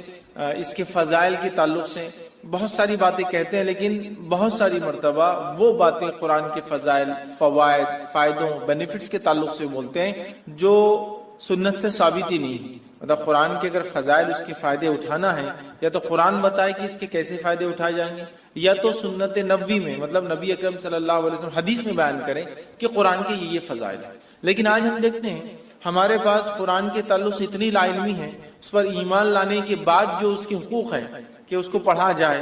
اس کے فضائل کے تعلق سے بہت ساری باتیں کہتے ہیں، لیکن بہت ساری مرتبہ وہ باتیں قرآن کے فضائل، فوائد، فائدوں، بینیفٹس کے تعلق سے بولتے ہیں جو سنت سے ثابت ہی نہیں. مطلب قرآن کے اگر فضائل، اس کے فائدے اٹھانا ہے، یا تو قرآن بتائے کہ اس کے کیسے فائدے اٹھائے جائیں گے، یا تو سنت نبوی میں، مطلب نبی اکرم صلی اللہ علیہ وسلم حدیث میں بیان کریں کہ قرآن کے یہ فضائل ہیں. لیکن آج ہم دیکھتے ہیں ہمارے پاس قرآن کے تعلق سے اتنی لا علمی ہے، اس پر ایمان لانے کے بعد جو اس کے حقوق ہیں کہ اس کو پڑھا جائے،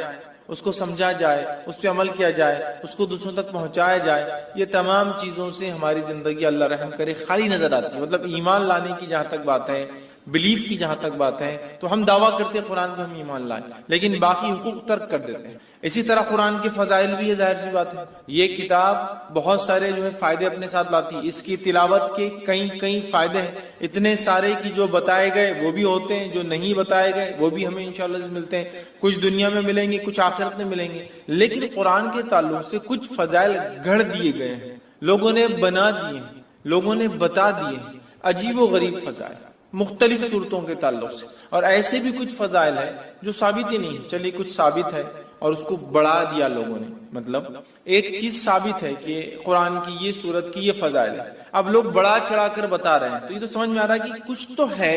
اس کو سمجھا جائے، اس پہ عمل کیا جائے، اس کو دوسروں تک پہنچایا جائے، یہ تمام چیزوں سے ہماری زندگی اللہ رحم کرے خالی نظر آتی ہے. مطلب ایمان لانے کی جہاں تک بات ہے، بلیف کی جہاں تک بات ہے، تو ہم دعویٰ کرتے ہیں قرآن پہ ہم ایمان لائیں، لیکن باقی حقوق ترک کر دیتے ہیں. اسی طرح قرآن کے فضائل بھی ہے، ظاہر سی بات ہے یہ کتاب بہت سارے جو ہے فائدے اپنے ساتھ لاتی ہے. اس کی تلاوت کے کئی فائدے ہیں، اتنے سارے کی جو بتائے گئے وہ بھی ہوتے ہیں، جو نہیں بتائے گئے وہ بھی ہمیں انشاءاللہ ملتے ہیں. کچھ دنیا میں ملیں گے، کچھ آخرت میں ملیں گے. لیکن قرآن کے تعلق سے کچھ فضائل گھڑ دیے گئے ہیں، لوگوں نے بنا دیے ہیں، لوگوں نے بتا دیے ہیں، عجیب و غریب فضائل مختلف صورتوں کے تعلق سے. اور ایسے بھی کچھ فضائل ہیں جو ثابت ہی نہیں. چلیے کچھ ثابت ہے اور اس کو بڑھا دیا لوگوں نے. مطلب ایک چیز ثابت ہے کہ قرآن کی یہ صورت کی یہ فضائل ہے، اب لوگ بڑا چڑھا کر بتا رہے ہیں، تو یہ تو سمجھ میں آ رہا ہے کہ کچھ تو ہے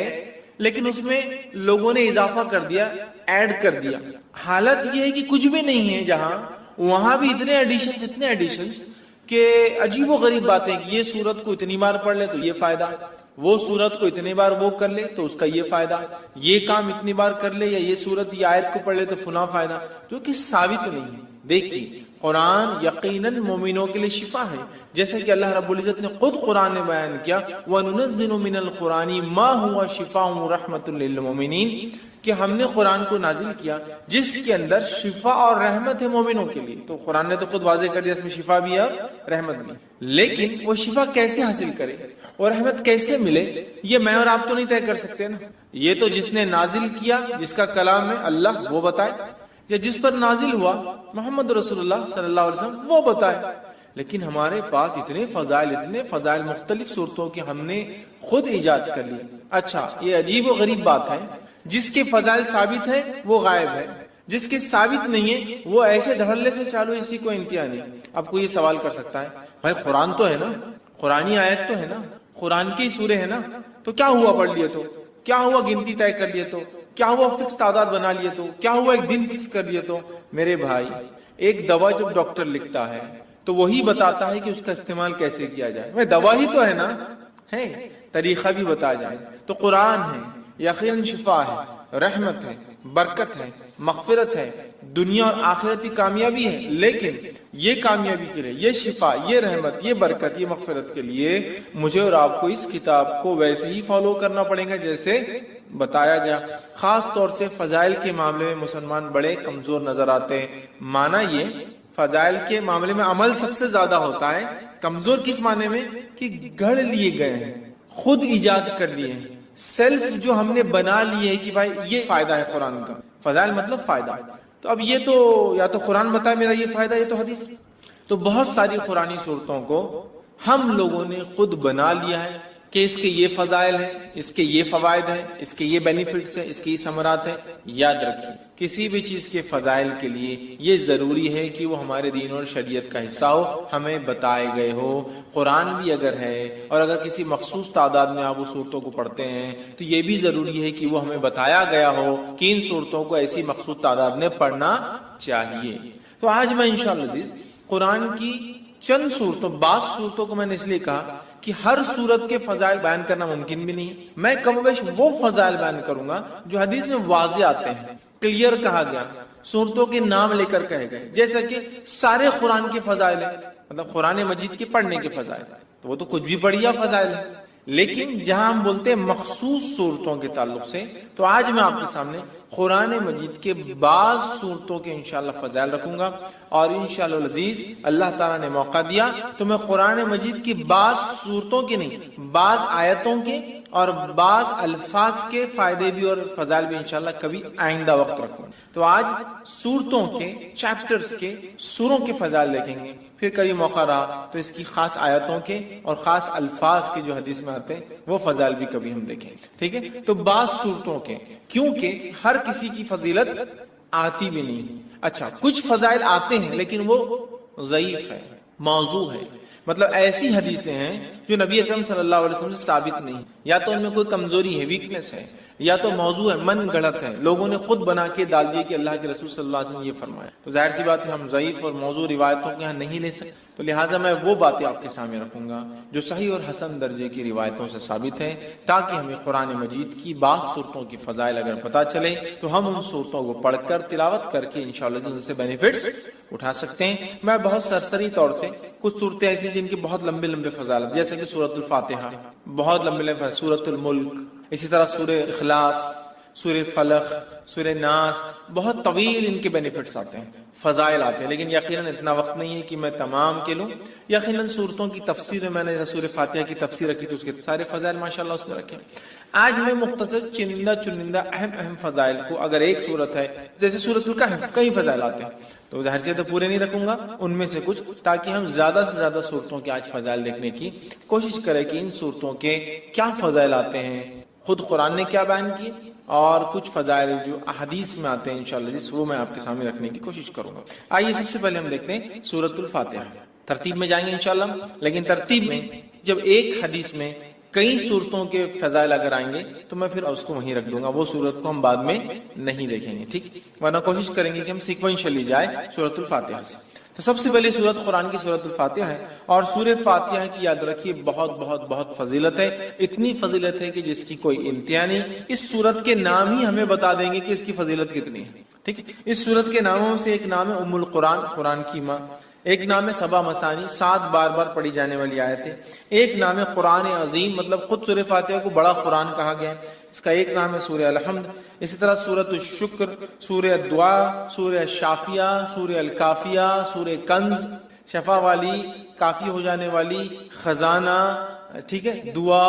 لیکن اس میں لوگوں نے اضافہ کر دیا، ایڈ کر دیا. حالت یہ ہے کہ کچھ بھی نہیں ہے جہاں، وہاں بھی اتنے ایڈیشنز کہ عجیب و غریب باتیں کہ یہ سورت کو اتنی بار پڑھ لے تو یہ فائدہ، وہ سورت کو اتنی بار وہ کر لے تو اس کا یہ فائدہ، یہ کام اتنی بار کر لے یا یہ سورت یہ آیت کو پڑھ لے تو فلاں فائدہ، جو کہ ثابت نہیں ہے. دیکھیے قرآن یقیناً مومنوں کے لیے شفا ہے، جیسے کہ اللہ رب العزت نے خود قرآن میں بیان کیا وَنُنَزِّلُ مِنَ الْقُرْآنِ مَا هُوَ شِفَاءٌ وَرَحْمَةٌ لِّلْمُؤْمِنِينَ، کہ ہم نے قرآن کو نازل کیا جس کے اندر شفا اور رحمت ہے مومنوں کے لیے. تو قرآن نے تو خود واضح کر دیا اس میں شفا بھی ہے اور رحمت بھی. لیکن وہ شفا کیسے حاصل کرے اور رحمت کیسے ملے، یہ میں اور آپ تو نہیں طے کر سکتے نا. یہ تو جس نے نازل کیا، جس کا کلام ہے اللہ، وہ بتائے، یا جس پر نازل ہوا محمد رسول اللہ صلی اللہ علیہ وسلم، وہ بتائے. لیکن ہمارے پاس اتنے فضائل مختلف صورتوں کے ہم نے خود ایجاد کر لی. اچھا یہ عجیب و غریب بات ہے، جس کے فضائل ثابت ہے وہ غائب ہے، جس کے ثابت نہیں ہے وہ ایسے دھڑلے سے چالو، اسی کو انتہا نہیں. اب کوئی یہ سوال کر سکتا ہے بھائی قرآن تو ہے نا، قرآنی آیت تو ہے نا، قرآن کی سورے ہے نا، تو کیا ہوا پڑھ لیے تو، کیا ہوا گنتی طے کر لیے تو، کیا ہوا فکس تعداد بنا لیے تو، کیا ہوا ایک دن فکس کر لیے تو. میرے بھائی ایک دوا جب ڈاکٹر لکھتا ہے تو وہی بتاتا ہے کہ اس کا استعمال کیسے کیا جائے. بھائی دوا ہی تو ہے نا، ہے طریقہ بھی بتا جائے. تو قرآن ہے، یقیناً شفا ہے، رحمت ہے، برکت ہے، مغفرت ہے، دنیا اور آخرتی کامیابی ہے. لیکن یہ کامیابی کے لیے، یہ شفا، یہ رحمت، یہ برکت، یہ مغفرت کے لیے مجھے اور آپ کو اس کتاب کو ویسے ہی فالو کرنا پڑے گا جیسے بتایا گیا. خاص طور سے فضائل کے معاملے میں مسلمان بڑے کمزور نظر آتے ہیں. مانا یہ فضائل کے معاملے میں عمل سب سے زیادہ ہوتا ہے. کمزور کس معنی میں کہ گھڑ لیے گئے ہیں، خود ایجاد کر لیے ہیں، سیلف جو ہم نے بنا لیے ہے کہ بھائی یہ فائدہ ہے قرآن کا. فضائل مطلب فائدہ. تو اب یہ تو یا تو قرآن بتائے میرا یہ فائدہ، یہ تو حدیث. تو بہت ساری قرآنی صورتوں کو ہم لوگوں نے خود بنا لیا ہے کہ اس کے یہ فضائل ہیں، اس کے یہ فوائد ہیں، اس کے یہ بینیفٹس ہیں، اس کے یہ ثمرات ہیں. یاد رکھیے کسی بھی چیز کے فضائل کے لیے یہ ضروری ہے کہ وہ ہمارے دین اور شریعت کا حصہ ہو، ہمیں بتائے گئے ہو. قرآن بھی اگر ہے اور اگر کسی مخصوص تعداد میں آپ وہ صورتوں کو پڑھتے ہیں تو یہ بھی ضروری ہے کہ وہ ہمیں بتایا گیا ہو کہ ان صورتوں کو ایسی مخصوص تعداد میں پڑھنا چاہیے. تو آج میں انشاءاللہ عزیز قرآن کی چند صورتوں، بعض صورتوں کو میں نے اس لیے کہا کہ ہر صورت کے فضائل بیان کرنا ممکن بھی نہیں. میں کم و بیش وہ فضائل بیان کروں گا جو حدیث میں واضح آتے ہیں، کلیئر کہا گیا، صورتوں کے نام لے کر کہے گئے. جیسا کہ سارے قرآن کے فضائل ہیں، مطلب قرآن مجید کے پڑھنے کے فضائل، تو وہ تو کچھ بھی پڑھیا فضائل ہے. لیکن جہاں ہم بولتے ہیں مخصوص صورتوں کے تعلق سے، تو آج میں آپ کے سامنے قرآن مجید کے بعض صورتوں کے انشاءاللہ فضائل رکھوں گا، اور انشاءاللہ العزیز اللہ تعالیٰ نے موقع دیا تو میں قرآن مجید کی بعض صورتوں کے نہیں، بعض آیتوں کے اور بعض الفاظ کے فائدے بھی اور فضائل بھی انشاءاللہ کبھی آئندہ وقت رکھوں گا۔ تو آج صورتوں کے، چیپٹرز کے، سوروں کے فضائل دیکھیں گے، پھر کبھی موقع رہا تو اس کی خاص آیتوں کے اور خاص الفاظ کے جو حدیث میں آتے ہیں وہ فضائل بھی کبھی ہم دیکھیں، ٹھیک ہے؟ تو بعض صورتوں کے، کیونکہ ہر کسی کی فضیلت آتی بھی نہیں۔ اچھا، کچھ فضائل آتے ہیں لیکن وہ ضعیف ہے، موضوع ہے، مطلب ایسی حدیثیں ہیں جو نبی اکرم صلی اللہ علیہ وسلم سے ثابت نہیں، یا تو ان میں کوئی کمزوری ہے، ویکنس ہے، یا تو موضوع ہے، من گڑت ہے، لوگوں نے خود بنا کے ڈال دیا کہ اللہ کے رسول صلی اللہ علیہ وسلم نے یہ فرمایا، تو ظاہر سی بات ہے ہم ضعیف اور موضوع روایتوں کے یہاں نہیں لے سکتے، تو لہٰذا میں وہ باتیں آپ کے سامنے رکھوں گا جو صحیح اور حسن درجے کی روایتوں سے ثابت ہے، تاکہ ہمیں قرآن مجید کی بعض صورتوں کی فضائل اگر پتہ چلے تو ہم ان صورتوں کو پڑھ کر تلاوت کر کے انشاءاللہ ان سے بینیفٹس اٹھا سکتے ہیں۔ میں بہت سرسری طور سے کچھ صورتیں ایسی جن کی بہت لمبے لمبے فضائل، جیسے کہ سورۃ الفاتحہ، بہت لمبے لمبے، سورۃ الملک، اسی طرح سورہ اخلاص، سورہ فلق، سورہ ناس، بہت طویل ان کے بینیفٹس آتے ہیں، فضائل آتے ہیں، لیکن یقیناً اتنا وقت نہیں ہے کہ میں تمام کے لوں۔ یقیناً صورتوں کی تفسیر میں نے سورہ فاتحہ کی تفسیر رکھی تو اس کے سارے فضائل ماشاءاللہ اس میں رکھے۔ آج میں مختصر چنندہ اہم فضائل کو، اگر ایک صورت ہے جیسے سورۃ الکہف، کئی فضائل آتے ہیں تو ظاہر سے تو پورے نہیں رکھوں گا، ان میں سے کچھ، تاکہ ہم زیادہ سے زیادہ صورتوں کے آج فضائل دیکھنے کی کوشش کریں کہ ان صورتوں کے کیا فضائل آتے ہیں، خود قرآن نے کیا بیان کیے، اور کچھ فضائل جو احادیث میں آتے ہیں انشاءاللہ جس وہ میں آپ کے سامنے رکھنے کی کوشش کروں گا۔ آئیے سب سے پہلے ہم دیکھتے ہیں سورۃ الفاتحہ، ترتیب میں جائیں گے انشاءاللہ، لیکن ترتیب میں جب ایک حدیث میں کئی صورتوں کے فضائل اگر آئیں گے تو میں پھر اس کو وہیں رکھ دوں گا، وہ صورت کو ہم بعد میں نہیں دیکھیں گے، ٹھیک؟ ورنہ کوشش کریں گے کہ ہم سیکوینشلی جائے سورۃ الفاتحہ سے۔ تو سب سے پہلی سورت قرآن کی سورۃ الفاتحہ ہے، اور سورہ فاتحہ کی یاد رکھیے بہت فضیلت ہے، اتنی فضیلت ہے کہ جس کی کوئی انتہا نہیں۔ اس سورت کے نام ہی ہمیں بتا دیں گے کہ اس کی فضیلت کتنی ہے، ٹھیک ہے؟ اس سورت کے ناموں سے ایک نام ہے ام القرآن، قرآن کی ماں، ایک نام ہے سبا مسانی، 7 بار پڑھی جانے والی آیت ہے، ایک نام ہے قرآن عظیم، مطلب خود سورہ فاتحہ کو بڑا قرآن کہا گیا ہے، اس کا ایک نام ہے سورہ الحمد، اسی طرح سورۃ الشکر، سورہ الدعاء، سورہ الشافیہ، سورہ الکافیہ، سورہ کنز، شفا والی، کافی ہو جانے والی، خزانہ، ٹھیک ہے، دعا،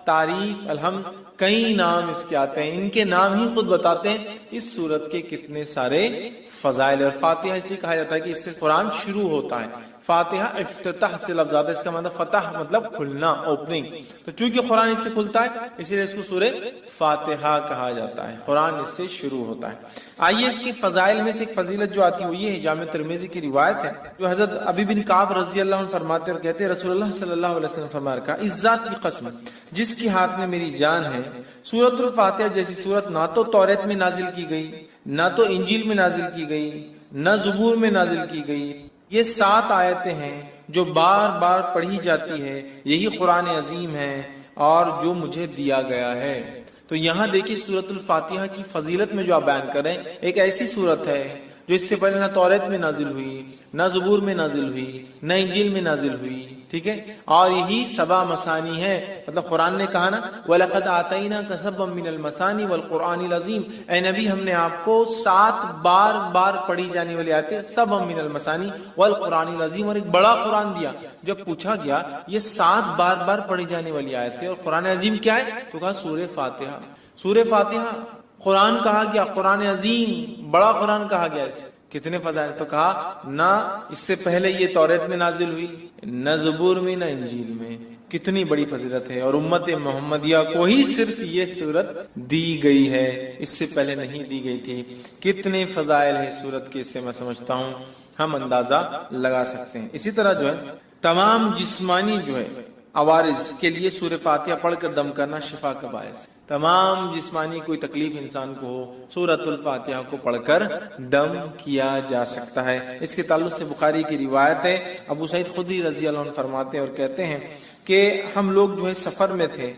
تعریف، الحمد، کئی نام اس کے آتے ہیں، ان کے نام ہی خود بتاتے ہیں اس سورت کے کتنے سارے فضائل۔ اور فاتحہ اس لیے کہا جاتا ہے کہ اس سے قرآن شروع ہوتا ہے، فاتحہ افتتاح سے لفظ آتا ہے، اس کا مطلب فتح مطلب کھلنا، اوپننگ، تو چونکہ قرآن اس سے کھلتا ہے اسی لیے اس کو سورہ فاتحہ کہا جاتا ہے، قرآن اس سے شروع ہوتا ہے۔ آئیے اس کی فضائل میں سے ایک فضیلت جو آتی ہے وہ یہ ہے، جامع ترمذی کی روایت ہے جو حضرت ابی بن کعب رضی اللہ عنہ فرماتے اور کہتے ہیں رسول اللہ صلی اللہ علیہ وسلم فرمایا کہ اس ذات کی قسم جس کے ہاتھ میں میری جان ہے، سورۃ الفاتحہ جیسی سورت نہ تو توریت میں نازل کی گئی، نہ تو انجیل میں نازل کی گئی، نہ زبور میں نازل کی گئی، یہ 7 آیتیں ہیں جو بار بار پڑھی جاتی ہے، یہی قرآن عظیم ہے اور جو مجھے دیا گیا ہے۔ تو یہاں دیکھیے سورۃ الفاتحہ کی فضیلت میں جو آپ بیان کریں، ایک ایسی سورت ہے جو اس سے پہلے نہ توریت میں نازل ہوئی، نہ زبور میں نازل ہوئی، نہ انجیل میں نازل ہوئی، ٹھیک ہے، اور یہی سبا مسانی ہے، مطلب قرآن نے کہا نا وَلَقَدْ آتَيْنَاكَ سَبْعًا مِّنَ الْمَثَانِي وَالْقُرْآنِ الْعَظِيمِ، اے نبی ہم نے آپ کو 7 بار پڑھی جانے والی آیتیں، سبعًا مِّنَ الْمَثَانِي وَالْقُرْآنِ الْعَظِيمِ، اور ایک بڑا قرآن دیا۔ جب پوچھا گیا یہ 7 بار پڑھی جانے والی آیتیں اور قرآن عظیم کیا ہے تو کہا سورہ فاتحہ۔ سورہ فاتحہ قرآن کہا گیا، قرآن عظیم، بڑا قرآن کہا گیا، اسے کتنے فضائل، تو کہا نہ اس سے پہلے یہ توریت میں نازل ہوئی، نہ زبور میں، نہ انجیل میں، کتنی بڑی فضیلت ہے، اور امت محمدیہ کو ہی صرف یہ سورت دی گئی ہے، اس سے پہلے نہیں دی گئی تھی۔ کتنے فضائل ہے سورت کے، اس سے میں سمجھتا ہوں ہم اندازہ لگا سکتے ہیں۔ اسی طرح جو ہے تمام جسمانی جو ہے عوارض کے لیے سورہ فاتحہ پڑھ کر دم کرنا شفا کا باعث، تمام جسمانی کوئی تکلیف انسان کو ہو سورۃ الفاتحہ کو پڑھ کر دم کیا جا سکتا ہے۔ اس کے تعلق سے بخاری کی روایت ہے، ابو سعید خدری رضی اللہ عنہ فرماتے ہیں اور کہتے ہیں کہ ہم لوگ جو ہے سفر میں تھے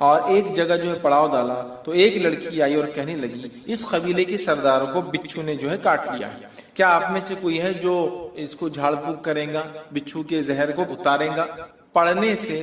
اور ایک جگہ جو ہے پڑاؤ ڈالا تو ایک لڑکی آئی اور کہنے لگی اس قبیلے کے سرداروں کو بچھو نے جو ہے کاٹ لیا، کیا آپ میں سے کوئی ہے جو اس کو جھاڑ پھونک کرے گا، بچھو کے زہر کو اتارے گا؟ پڑھنے سے،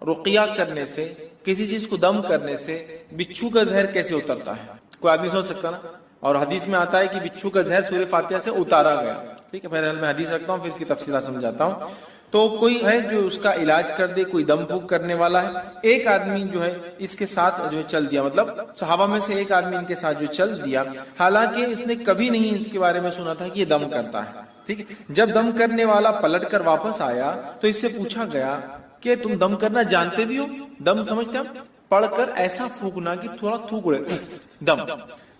رقیہ کرنے سے کسی چیز کو دم کرنے سے بچھو کا زہر کیسے اترتا ہے؟ کوئی آدمی سوچ سکتا نا؟ اور حدیث میں آتا ہے کہ بچھو کا زہر سورہ فاتحہ سے اتارا گیا. ٹھیک ہے، بہرحال میں حدیث رکھتا ہوں پھر اس کی تفصیلات سمجھاتا ہوں. تو کوئی ہے جو اس کا علاج کر دے، کوئی دم پھونک کرنے والا ہے. ایک آدمی جو ہے اس کے ساتھ جو ہے چل دیا، مطلب صحابہ میں سے ایک آدمی ان کے ساتھ جو چل دیا، حالانکہ اس نے کبھی نہیں اس کے بارے میں سنا تھا کہ یہ دم کرتا ہے. ٹھیک ہے، جب دم کرنے والا پلٹ کر واپس آیا تو اس سے پوچھا گیا کہ تم دم کرنا جانتے بھی ہو؟ دم سمجھتے ہیں؟ پڑھ کر ایسا پھونکنا کہ تھوڑا تھوک اڑے، دم.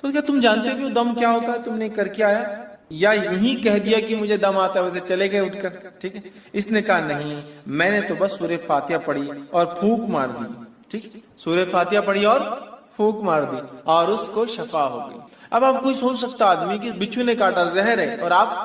تو کیا تم جانتے بھی ہو دم کیا ہوتا ہے؟ تم نے کر کے آیا، یا یوں ہی کہہ دیا کہ مجھے دم آتا ہے ویسے چلے گئے اٹھ کر؟ ٹھیک ہے، اس نے کہا نہیں، میں نے تو بس سورہ فاتحہ پڑھی اور پھونک مار دی. ٹھیک، سورہ فاتحہ پڑھی اور پھونک مار دی اور اس کو شفا ہو گئی. اب آپ کوئی سوچ سکتا آدمی کہ بچھو نے کاٹا، زہر ہے، اور آپ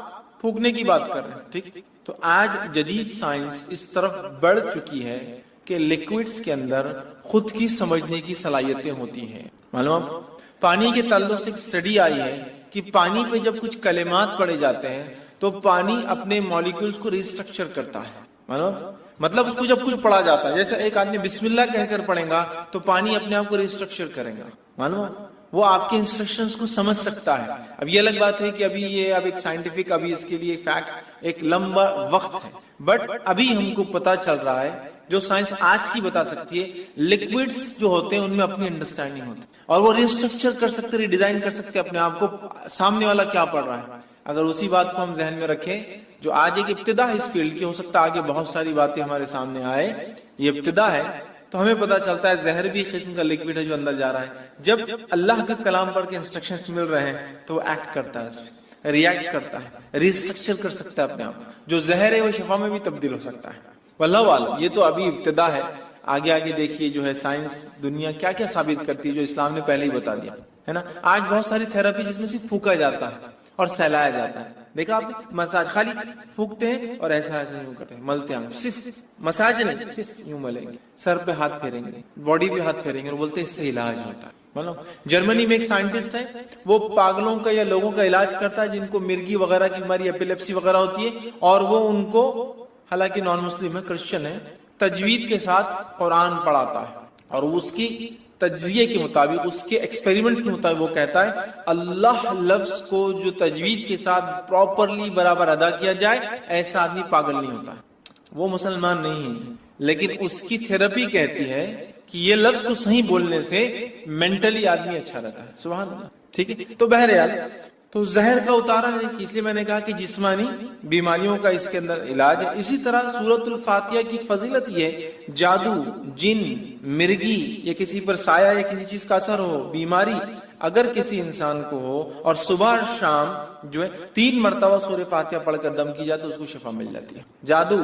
پھونکنے کی بات کر رہے ہیں. ٹھیک، تو آج جدید سائنس اس طرف بڑھ چکی ہے کہ لیکوڈز کے اندر خود کی سمجھنے کی صلاحیتیں ہوتی ہیں. معلوم آپ کو پانی کے تعلق سے ایک اسٹڈی آئی ہے کہ پانی پہ جب کچھ کلمات پڑے جاتے ہیں تو پانی اپنے مالیکولز کو ریسٹرکچر کرتا ہے. معلوم، مطلب اس کو جب کچھ پڑھا جاتا ہے، جیسے ایک آدمی بسم اللہ کہہ کر پڑھے گا تو پانی اپنے آپ کو ریسٹرکچر کرے گا. معلوم، وہ آپ کے انسٹرکشنز کو سمجھ سکتا ہے. اب یہ الگ بات ہے کہ ابھی یہ اب ایک سائنٹیفک، ابھی اس کے لیے فیکٹس ایک لمبا وقت ہے، بٹ ابھی ہم کو پتا چل رہا ہے جو سائنس آج کی بتا سکتی ہے. لکوڈز جو ہوتے ہیں ان میں اپنی انڈرسٹینڈنگ ہوتی ہے اور وہ ریسٹرکچر کر سکتے، ریڈیزائن کر سکتے اپنے آپ کو، سامنے والا کیا پڑھ رہا ہے. اگر اسی بات کو ہم ذہن میں رکھیں، جو آج ایک ابتدا ہے اس فیلڈ کی، ہو سکتا ہے آگے بہت ساری باتیں ہمارے سامنے آئے، یہ ابتدا ہے. تو ہمیں پتا چلتا ہے زہر بھی قسم کا لکوڈ ہے جو اندر جا رہا ہے. جب اللہ کا کلام پڑھ کے انسٹرکشنز مل رہے ہیں تو وہ ایکٹ کرتا ہے، اس میں ریئیکٹ کرتا ہے، ریسٹرکچر کر سکتا ہے اپنے آپ. جو زہر ہے وہ شفا میں بھی تبدیل ہو سکتا ہے. واللہ عالم، یہ تو ابھی ابتدا ہے. آگے آگے دیکھیے جو ہے سائنس دنیا کیا کیا ثابت کرتی ہے جو اسلام نے پہلے ہی بتا دیا ہے نا. آج بہت ساری تھراپی جس میں صرف پھونکا جاتا ہے اور سہلایا جاتا ہے. دیکھا آپ مساج خالی پھونکتے ہیں اور ایسا ایسا یوں کرتے ہیں، ملتے ہیں. صرف مساج نہیں، صرف یوں ملیں گے، سر پہ ہاتھ پھیریں گے، باڈی پہ ہاتھ پھیریں گے اور بولتے ہیں اس سے علاج ہوتا ہے. جرمنی میں ایک سائنٹسٹ ہے، وہ پاگلوں کا یا لوگوں کا علاج کرتا ہے جن کو مرگی وغیرہ کی بیماری، ایپیلیپسی وغیرہ ہوتی ہے، اور وہ ان کو، حالانکہ نان مسلم ہے، کرسچن ہے، تجوید کے ساتھ قرآن پڑھاتا ہے اور اس کی تجزیے کے مطابق، اس کے ایکسپیریمنٹس کے مطابق وہ کہتا ہے اللہ لفظ کو جو تجوید کے ساتھ پراپرلی برابر ادا کیا جائے ایسا آدمی پاگل نہیں ہوتا. وہ مسلمان نہیں ہے، لیکن اس کی تھراپی کہتی ہے کہ یہ لفظ کو صحیح بولنے سے مینٹلی آدمی اچھا رہتا ہے. سبحان اللہ. ٹھیک ہے، تو بہرحال تو زہر کا اتارا ہے، اس لیے میں نے کہا کہ جسمانی بیماریوں کا اس کے اندر علاج ہے. اسی طرح سورۃ الفاتحہ کی فضیلت یہ ہے، جادو، جن، مرگی یا کسی پر سایہ یا کسی چیز کا اثر ہو، بیماری اگر کسی انسان کو ہو اور صبح اور شام جو ہے 3 مرتبہ سورۃ فاتحہ پڑھ کر دم کی جائے تو اس کو شفا مل جاتی ہے. جادو،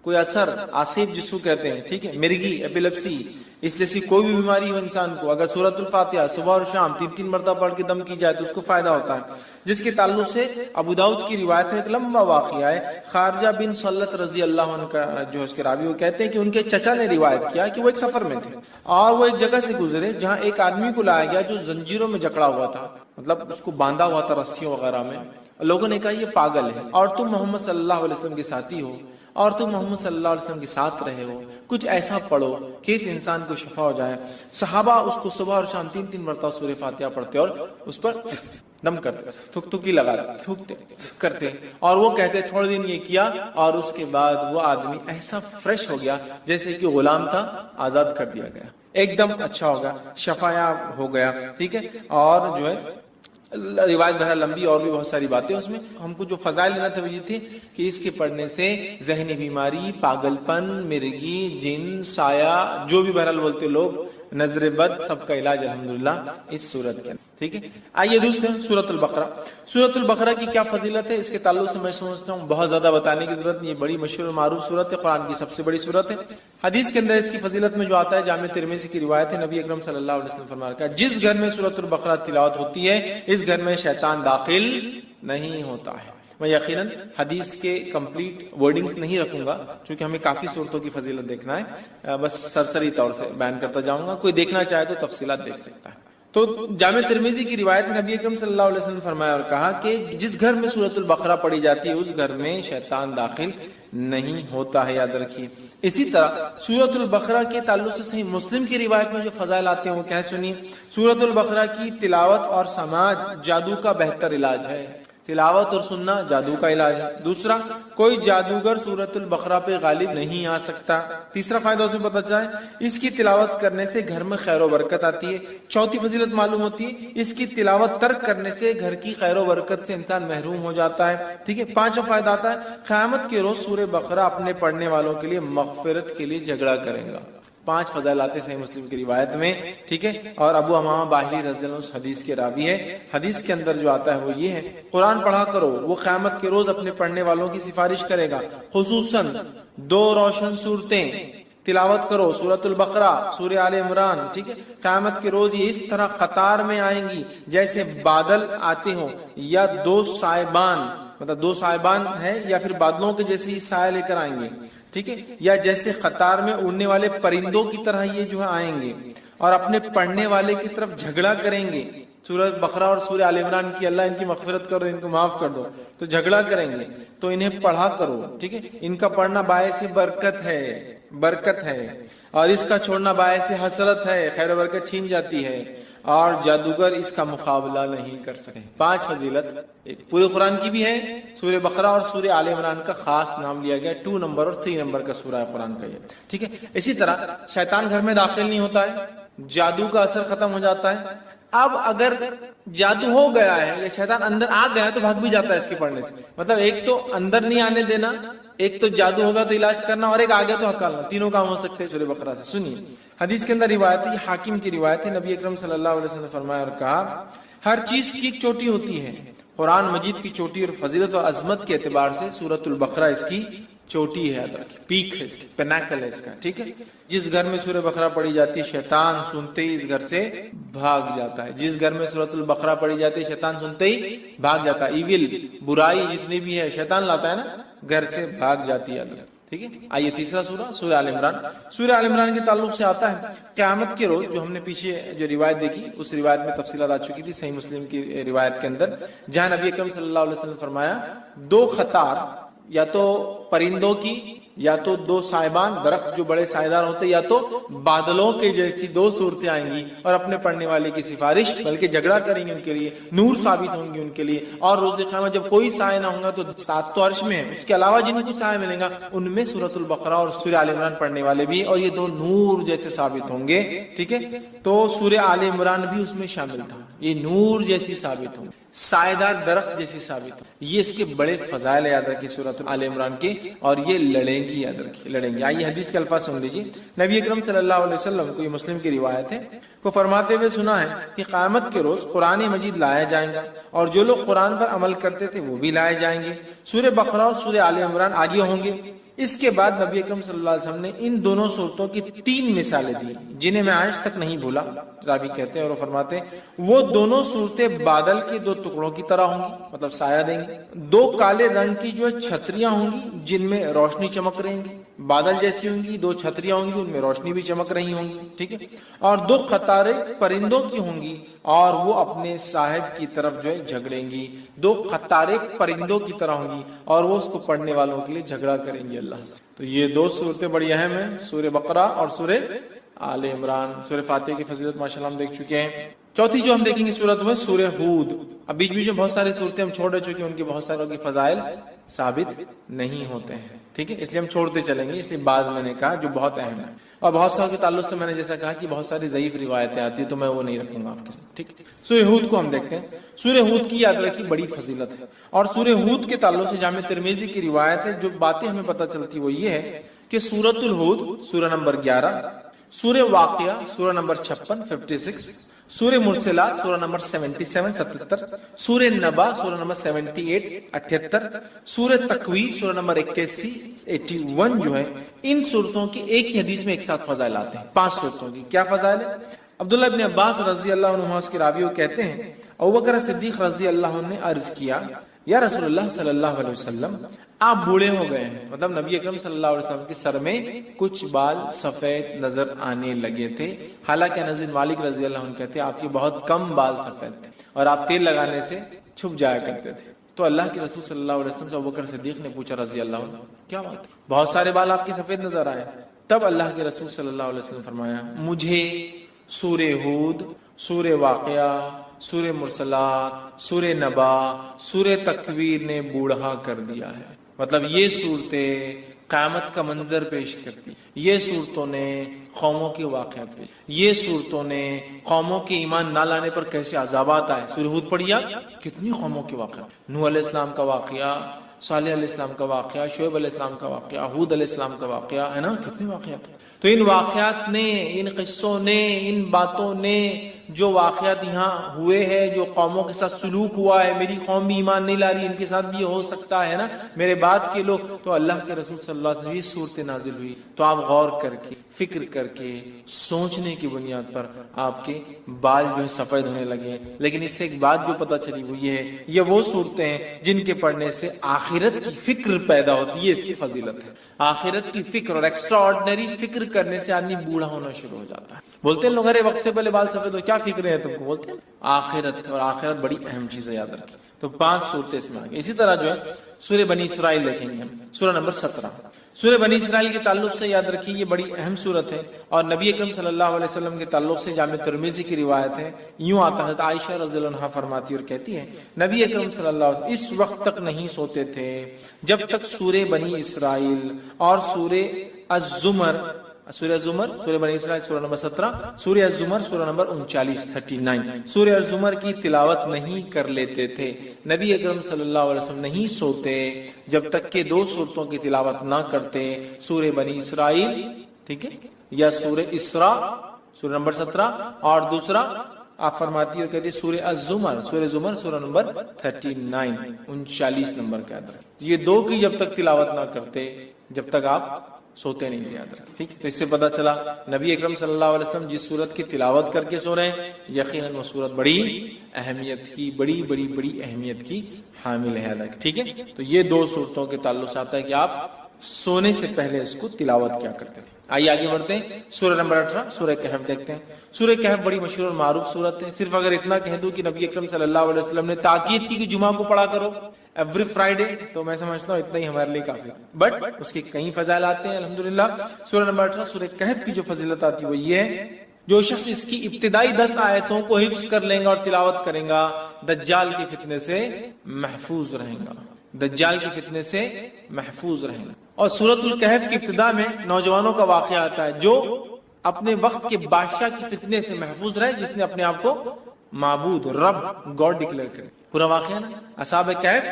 کوئی اثر، آصف جس کو کہتے ہیں، ٹھیک ہے، مرگی، ایپیلیپسی، اس جیسی کوئی بھی بیماری ہو انسان کو، اگر سورۃ الفاتحہ صبح اور شام 3 مرتبہ پڑھ کے دم کی جائے تو اس کو فائدہ ہوتا ہے. جس کے تعلق سے ابو داؤد کی روایت ہے، ایک لمبا واقعہ ہے. خارجہ بن سلت رضی اللہ عنہ کا جو اس کے راوی، وہ کہتے ہیں کہ ان کے چچا نے روایت کیا کہ وہ ایک سفر میں تھے اور وہ ایک جگہ سے گزرے جہاں ایک آدمی کو لایا گیا جو زنجیروں میں جکڑا ہوا تھا، مطلب اس کو باندھا ہوا تھا رسیوں وغیرہ میں. لوگوں نے کہا یہ پاگل ہے اور تم محمد صلی اللہ علیہ وسلم کے ساتھی ہو اور تم محمد صلی اللہ علیہ وسلم کے ساتھ رہے ہو، کچھ ایسا پڑھو کہ اس انسان کو شفا ہو جائے. صحابہ اس کو صبح اور شام 3 مرتبہ سورہ فاتحہ پڑھتے اور اس پر دم کرتے، تھوکی لگا تھوکتے کرتے، اور وہ کہتے تھوڑے دن یہ کیا اور اس کے بعد وہ آدمی ایسا فریش ہو گیا جیسے کہ غلام تھا، آزاد کر دیا گیا، ایک دم اچھا ہو گیا، شفایاب ہو گیا. ٹھیک ہے، اور جو ہے روایت بہرحال لمبی اور بھی بہت ساری باتیں اس میں. ہم کو جو فضائل لینا تھا وہ یہ تھے کہ اس کے پڑھنے سے ذہنی بیماری، پاگل پن، مرگی، جن، سایہ، جو بھی بہرحال بولتے لوگ، نظر بد، سب کا علاج الحمدللہ اس سورت کے. ٹھیک ہے، آئیے دوسرے سورۃ البقرہ. سورۃ البقرہ کی کیا فضیلت ہے اس کے تعلق سے میں سمجھتا ہوں بہت زیادہ بتانے کی ضرورت نہیں. یہ بڑی مشہور اور معروف سورت ہے، قرآن کی سب سے بڑی سورت ہے. حدیث کے اندر اس کی فضیلت میں جو آتا ہے، جامع ترمذی کی روایت ہے، نبی اکرم صلی اللہ علیہ وسلم فرمایا کہ جس گھر میں سورۃ البقرہ تلاوت ہوتی ہے اس گھر میں شیطان داخل نہیں ہوتا ہے. میں یقیناً حدیث کے کمپلیٹ ورڈنگز نہیں رکھوں گا چونکہ ہمیں کافی صورتوں کی فضیلت دیکھنا ہے، بس سرسری طور سے بیان کرتا جاؤں گا، کوئی دیکھنا چاہے تو تفصیلات دیکھ سکتا ہے. تو جامع ترمذی کی روایت ہے، نبی اکرم صلی اللہ علیہ وسلم فرمایا اور کہا کہ جس گھر میں سورۃ البقرہ پڑھی جاتی ہے اس گھر میں شیطان داخل نہیں ہوتا ہے، یاد رکھیے۔ اسی طرح سورۃ البقرہ کے تعلق سے صحیح مسلم کی روایت میں جو فضائل آتے ہیں وہ کیا سنیے۔ سورۃ البقرہ کی تلاوت اور سماعت جادو کا بہتر علاج ہے، تلاوت اور سننا جادو کا علاج ہے۔ دوسرا، کوئی جادوگر سورۃ البقرہ پہ غالب نہیں آ سکتا۔ تیسرا فائدہ اسے پتہ چلا ہے، اس کی تلاوت کرنے سے گھر میں خیر و برکت آتی ہے۔ چوتھی فضیلت معلوم ہوتی ہے، اس کی تلاوت ترک کرنے سے گھر کی خیر و برکت سے انسان محروم ہو جاتا ہے، ٹھیک ہے۔ پانچواں فائدہ آتا ہے، قیامت کے روز سورہ بقرہ اپنے پڑھنے والوں کے لیے مغفرت کے لیے جھگڑا کرے گا۔ 5 فضائل آتے صحیح مسلم کی روایت میں، ٹھیک ہے۔ اور ابو امامہ باہلی رضی اللہ عنہ اس حدیث کے راوی ہے۔ حدیث کے اندر جو آتا ہے وہ یہ ہے، قرآن پڑھا کرو، وہ قیامت کے روز اپنے پڑھنے والوں کی سفارش کرے گا، خصوصاً 2 روشن صورتیں تلاوت کرو، سورۃ البقرہ، سورہ آل عمران، ٹھیک ہے۔ قیامت کے روز یہ اس طرح قطار میں آئیں گی جیسے بادل آتے ہوں، یا 2 سائبان، مطلب 2 سائبان ہے یا پھر بادلوں کے جیسے ہی سایہ لے کر آئیں گے، ٹھیک ہے، یا جیسے قطار میں اڑنے والے پرندوں کی طرح یہ جو ہے آئیں گے اور اپنے پڑھنے والے کی طرف جھگڑا کریں گے۔ سورہ بقرہ اور سورہ آل عمران کی اللہ ان کی مغفرت کرو، ان کو معاف کر دو، تو جھگڑا کریں گے، تو انہیں پڑھا کرو، ٹھیک ہے۔ ان کا پڑھنا باعث برکت ہے، برکت ہے، اور اس کا چھوڑنا باعث حسرت ہے، خیر و برکت چھین جاتی ہے، اور جادوگر اس کا مقابلہ نہیں کر سکتے۔ 5 فضیلت ایک پورے قرآن کی بھی ہے، سورہ بقرہ اور سورہ آل عمران کا خاص نام لیا گیا، 2 نمبر اور 3 نمبر کا سورہ قرآن کا یہ، ٹھیک ہے۔ اسی طرح شیطان گھر میں داخل نہیں ہوتا ہے، جادو کا اثر ختم ہو جاتا ہے۔ اب اگر جادو ہو گیا ہے یا شیطان اندر آ گیا ہے تو بھاگ بھی جاتا ہے اس کے پڑھنے سے، مطلب ایک تو اندر نہیں آنے دینا، ایک تو جادو ہوگا تو علاج کرنا، اور ایک آگے تو ہکالنا، تینوں کام ہو سکتے ہیں سورہ بقرہ سے۔ سنیے حدیث کے اندر روایت ہے، یہ حاکم کی روایت ہے، نبی اکرم صلی اللہ علیہ وسلم نے فرمایا اور کہا، ہر چیز کی ایک چوٹی ہوتی ہے، قرآن مجید کی چوٹی اور فضیلت اور عظمت کے اعتبار سے سورۃ البقرہ اس کی چوٹی ہے، پیک ہے، اس کی پینیکل ہے اس کا، ٹھیک ہے۔ جس گھر میں سورہ بقرہ پڑھی جاتی ہے شیطان سنتے ہی اس گھر سے بھاگ جاتا ہے، جس گھر میں سورۃ البقرہ پڑھی جاتی ہے شیطان سنتے ہی بھاگ جاتا ہے، ایول برائی جتنی بھی ہے شیطان لاتا ہے نا، گھر سے بھاگ جاتی ہے، ٹھیک ہے۔ آئیے تیسرا سورہ، سورہ آل عمران۔ سورہ آل عمران کے تعلق سے آتا ہے، قیامت کے روز، جو ہم نے پیچھے جو روایت دیکھی اس روایت میں تفصیلات آ چکی تھی صحیح مسلم کی روایت کے اندر، جہاں نبی اکرم صلی اللہ علیہ وسلم نے فرمایا، 2 قطار، یا تو پرندوں کی، یا تو 2 سائبان، درخت جو بڑے سائیدار ہوتے، یا تو بادلوں کے جیسی 2 صورتیں آئیں گی اور اپنے پڑھنے والے کی سفارش، بلکہ جھگڑا کریں گے ان کے لیے، نور ثابت ہوں گی ان کے لیے، اور روز قیامت جب کوئی سایہ نہ ہوگا تو 7 تو عرش میں ہے، اس کے علاوہ جن کو سایہ ملیں گا ان میں سورۃ البقرہ اور سورہ آل عمران پڑھنے والے بھی، اور یہ 2 نور جیسے ثابت ہوں گے، ٹھیک ہے۔ تو سورہ آل عمران بھی اس میں شامل تھا، یہ نور جیسی ثابت ہوں، سایدار درخت جیسی ثابت ہوں، یہ اس کے بڑے فضائل یاد رکھیے سورۃ آل عمران کے، اور یہ لڑیں گی، یاد رکھیے لڑیں گی۔ آئیے حدیث کے الفاظ سن لیجیے، نبی اکرم صلی اللہ علیہ وسلم کو، یہ مسلم کی روایت ہے، کو فرماتے ہوئے سنا ہے کہ قیامت کے روز قرآن مجید لایا جائیں گا، اور جو لوگ قرآن پر عمل کرتے تھے وہ بھی لائے جائیں گے۔ سورہ بقرہ اور سورہ آل عمران آگے ہوں گے۔ اس کے بعد نبی اکرم صلی اللہ علیہ وسلم نے ان دونوں صورتوں کی 3 مثالیں دی جنہیں میں آج تک نہیں بھولا، راوی کہتے ہیں اور فرماتے ہیں، وہ دونوں صورتیں بادل کے 2 ٹکڑوں کی طرح ہوں گی، مطلب سایہ دیں گی، 2 کالے رنگ کی جو چھتریاں ہوں گی جن میں روشنی چمک رہی گی، بادل جیسی ہوں گی، 2 چھتریاں ہوں گی ان میں روشنی بھی چمک رہی ہوں گی، ٹھیک ہے، اور 2 قطاریں پرندوں کی ہوں گی اور وہ اپنے صاحب کی طرف جو ہے جھگڑیں گی، 2 قطاریں پرندوں کی طرح ہوں گی اور وہ اس کو پڑھنے والوں کے لیے جھگڑا کریں گی اللہ سے۔ تو یہ 2 صورتیں بڑی اہم ہیں، سورہ بقرہ اور سورہ آل عمران۔ سورہ فاتحہ کی فضیلت ماشاءاللہ ہم دیکھ چکے ہیں۔ چوتھی جو ہم دیکھیں گے صورت وہ ہے سورہ ہود۔ اب بیچ بیچ میں بہت ساری صورتیں ہم چھوڑ چکے ہیں، ان کے بہت ساروں کی فضائل ثابت نہیں ہوتے ہیں، ٹھیک ہے، اس لیے ہم چھوڑتے چلیں گے، اس لیے بعض میں نے کہا جو بہت اہم ہے، اور بہت ساروں کے تعلق سے میں نے جیسا کہا کہ بہت ساری ضعیف روایتیں آتی ہیں تو میں وہ نہیں رکھوں گا آپ کے ساتھ، ٹھیک ہے۔ سورہ ہود کو ہم دیکھتے ہیں۔ سورہ ہود کی یاد رکھی بڑی فضیلت ہے، اور سورہ ہود کے تعلق سے جامع ترمذی کی روایت ہے، جو باتیں ہمیں پتہ چلتی وہ یہ ہے کہ سورۃ الہود سورہ نمبر 11، سورہ واقعہ سورہ نمبر 56 56، سورہ مرسلات سورہ نمبر 77 77، سورہ نبا سورہ نمبر 78 78، سورہ تکویر سورہ نمبر 81 81 جو ہے، ان صورتوں کی ایک ہی حدیث میں ایک ساتھ فضائل آتے ہیں۔ 5 صورتوں کی کیا فضائل ہے؟ عبداللہ ابن عباس رضی اللہ عنہ اس کے راوی کہتے ہیں، ابوبکر صدیق رضی اللہ عنہ نے عرض کیا، یا رسول اللہ صلی اللہ علیہ وسلم، آپ بوڑھے ہو گئے ہیں، مطلب نبی اکرم صلی اللہ علیہ وسلم کے سر میں کچھ بال سفید نظر آنے لگے تھے، حالانکہ انس بن مالک رضی اللہ عنہ کہتے ہیں آپ کے بہت کم بال سفید تھے اور آپ تیل لگانے سے چھپ جایا کرتے تھے، تو اللہ کے رسول صلی اللہ علیہ وسلم سے ابوبکر صدیق نے پوچھا رضی اللہ عنہ کیا بات ہے، بہت سارے بال آپ کے سفید نظر آئے. تب اللہ کے رسول صلی اللہ علیہ وسلم فرمایا مجھے سورہ ہود، سورہ واقعہ، سورہ مرسلات، سورہ نبا، سورہ تکویر نے بوڑھا کر دیا ہے. مطلب یہ صورتیں قیامت کا منظر پیش کرتی، یہ صورتوں نے قوموں کے واقعات پیش، یہ صورتوں نے قوموں کے ایمان نہ لانے پر کیسے عذابات آئے. سورہ ہود پڑھیا، کتنی قوموں کے واقعات، نوح علیہ السلام کا واقعہ، صالح علیہ السلام کا واقعہ، شعیب علیہ السلام کا واقعہ، ہود علیہ السلام کا واقعہ ہے نا، کتنے واقعات. تو ان واقعات نے، ان قصوں نے، ان باتوں نے، جو واقعات یہاں ہوئے ہیں، جو قوموں کے ساتھ سلوک ہوا ہے، میری قوم بھی ایمان نہیں لا رہی، ان کے ساتھ بھی یہ ہو سکتا ہے نا، میرے بعد کے لوگ. تو اللہ کے رسول صلی اللہ علیہ وسلم یہ صورتیں نازل ہوئی تو آپ غور کر کے، فکر کر کے، سوچنے کی بنیاد پر آپ کے بال جو ہے سفید ہونے لگے. لیکن اس سے ایک بات جو پتہ چلی وہ یہ ہے، یہ وہ صورتیں ہیں جن کے پڑھنے سے آخرت کی فکر پیدا ہوتی ہے. اس کی فضیلت ہے آخرت کی فکر، اور ایکسٹرا آرڈنری فکر کرنے سے آدمی بوڑھا ہونا شروع ہو جاتا ہے. بولتے ہیں لوگ ارے وقت سے پہلے بال سفید ہو، کیا فکر ہے تم کو؟ بولتے ہیں آخرت، اور آخرت بڑی اہم چیز ہے، یاد رکھیں. تو 5 صورتیں اس میں آ گئی. اسی طرح جو ہے سورہ بنی اسرائیل دیکھیں گے ہم، سورہ نمبر 17. سورہ بنی اسرائیل کے تعلق سے یاد رکھیے یہ بڑی اہم صورت ہے، اور نبی اکرم صلی اللہ علیہ وسلم کے تعلق سے جامع ترمذی کی روایت ہے. یوں آتا ہے، عائشہ رضی اللہ عنہا فرماتی اور کہتی ہے نبی اکرم صلی اللہ علیہ وسلم اس وقت تک نہیں سوتے تھے جب تک سورہ بنی اسرائیل اور سورہ الزمر، سورہ زمر، سورہ بنی اسرائیل سورہ نمبر 17، سورہ الزمر سورہ نمبر 39، سورہ الزمر کی تلاوت نہیں کر لیتے تھے. نبی اکرم صلی اللہ علیہ وسلم نہیں سوتے جب تک کہ 2 صورتوں کی تلاوت نہ کرتے، سورہ بنی اسرائیل، ٹھیک ہے، یا سورہ اسراء سورہ نمبر 17، اور دوسرا آپ فرماتی اور کہتی سورہ الزمر، سورہ زمر سورہ نمبر 39 نمبر کے اندر. یہ 2 کی جب تک تلاوت نہ کرتے جب تک آپ سوتے نہیں تھے، یاد رکھیں. ٹھیک، تو اس سے پتہ چلا نبی اکرم صلی اللہ علیہ وسلم جس سورت کی تلاوت کر کے سو رہے ہیں یقیناً وہ سورت بڑی اہمیت کی، بڑی بڑی بڑی اہمیت کی حامل ہے. ٹھیک ہے، تو یہ 2 صورتوں کے تعلق سے آتا ہے کہ آپ سونے سے پہلے اس کو تلاوت کیا کرتے ہیں. آئیے آگے بڑھتے ہیں. سورہ نمبر 18 سورہ کہف دیکھتے ہیں. سورہ کہف بڑی مشہور اور معروف سورت ہے. صرف اگر اتنا کہہ دوں کہ نبی اکرم صلی اللہ علیہ وسلم نے تاکید کی کہ جمعہ کو پڑھا کرو ایوری فرائیڈے، تو میں سمجھتا ہوں اتنا ہی ہمارے لیے کافی. بٹ اس کے کئی فضائل آتے ہیں الحمدللہ. سورہ نمبر 18 سورہ کہف کی جو فضیلت آتی ہے وہ یہ ہے، جو شخص اس کی ابتدائی 10 آیتوں کو حفظ کر لیں گا اور تلاوت کریں گا دجال کے فتنے سے محفوظ رہیں گا، دجال کے فتنے سے محفوظ رہیں گا. اور سورۃ الکہف کی ابتدا میں نوجوانوں کا واقعہ آتا ہے جو اپنے وقت کے بادشاہ کی فتنے سے محفوظ رہے، جس نے اپنے آپ کو معبود، رب، گاڈ ڈکلیئر کرے. پورا واقعہ نا اصحاب کہف،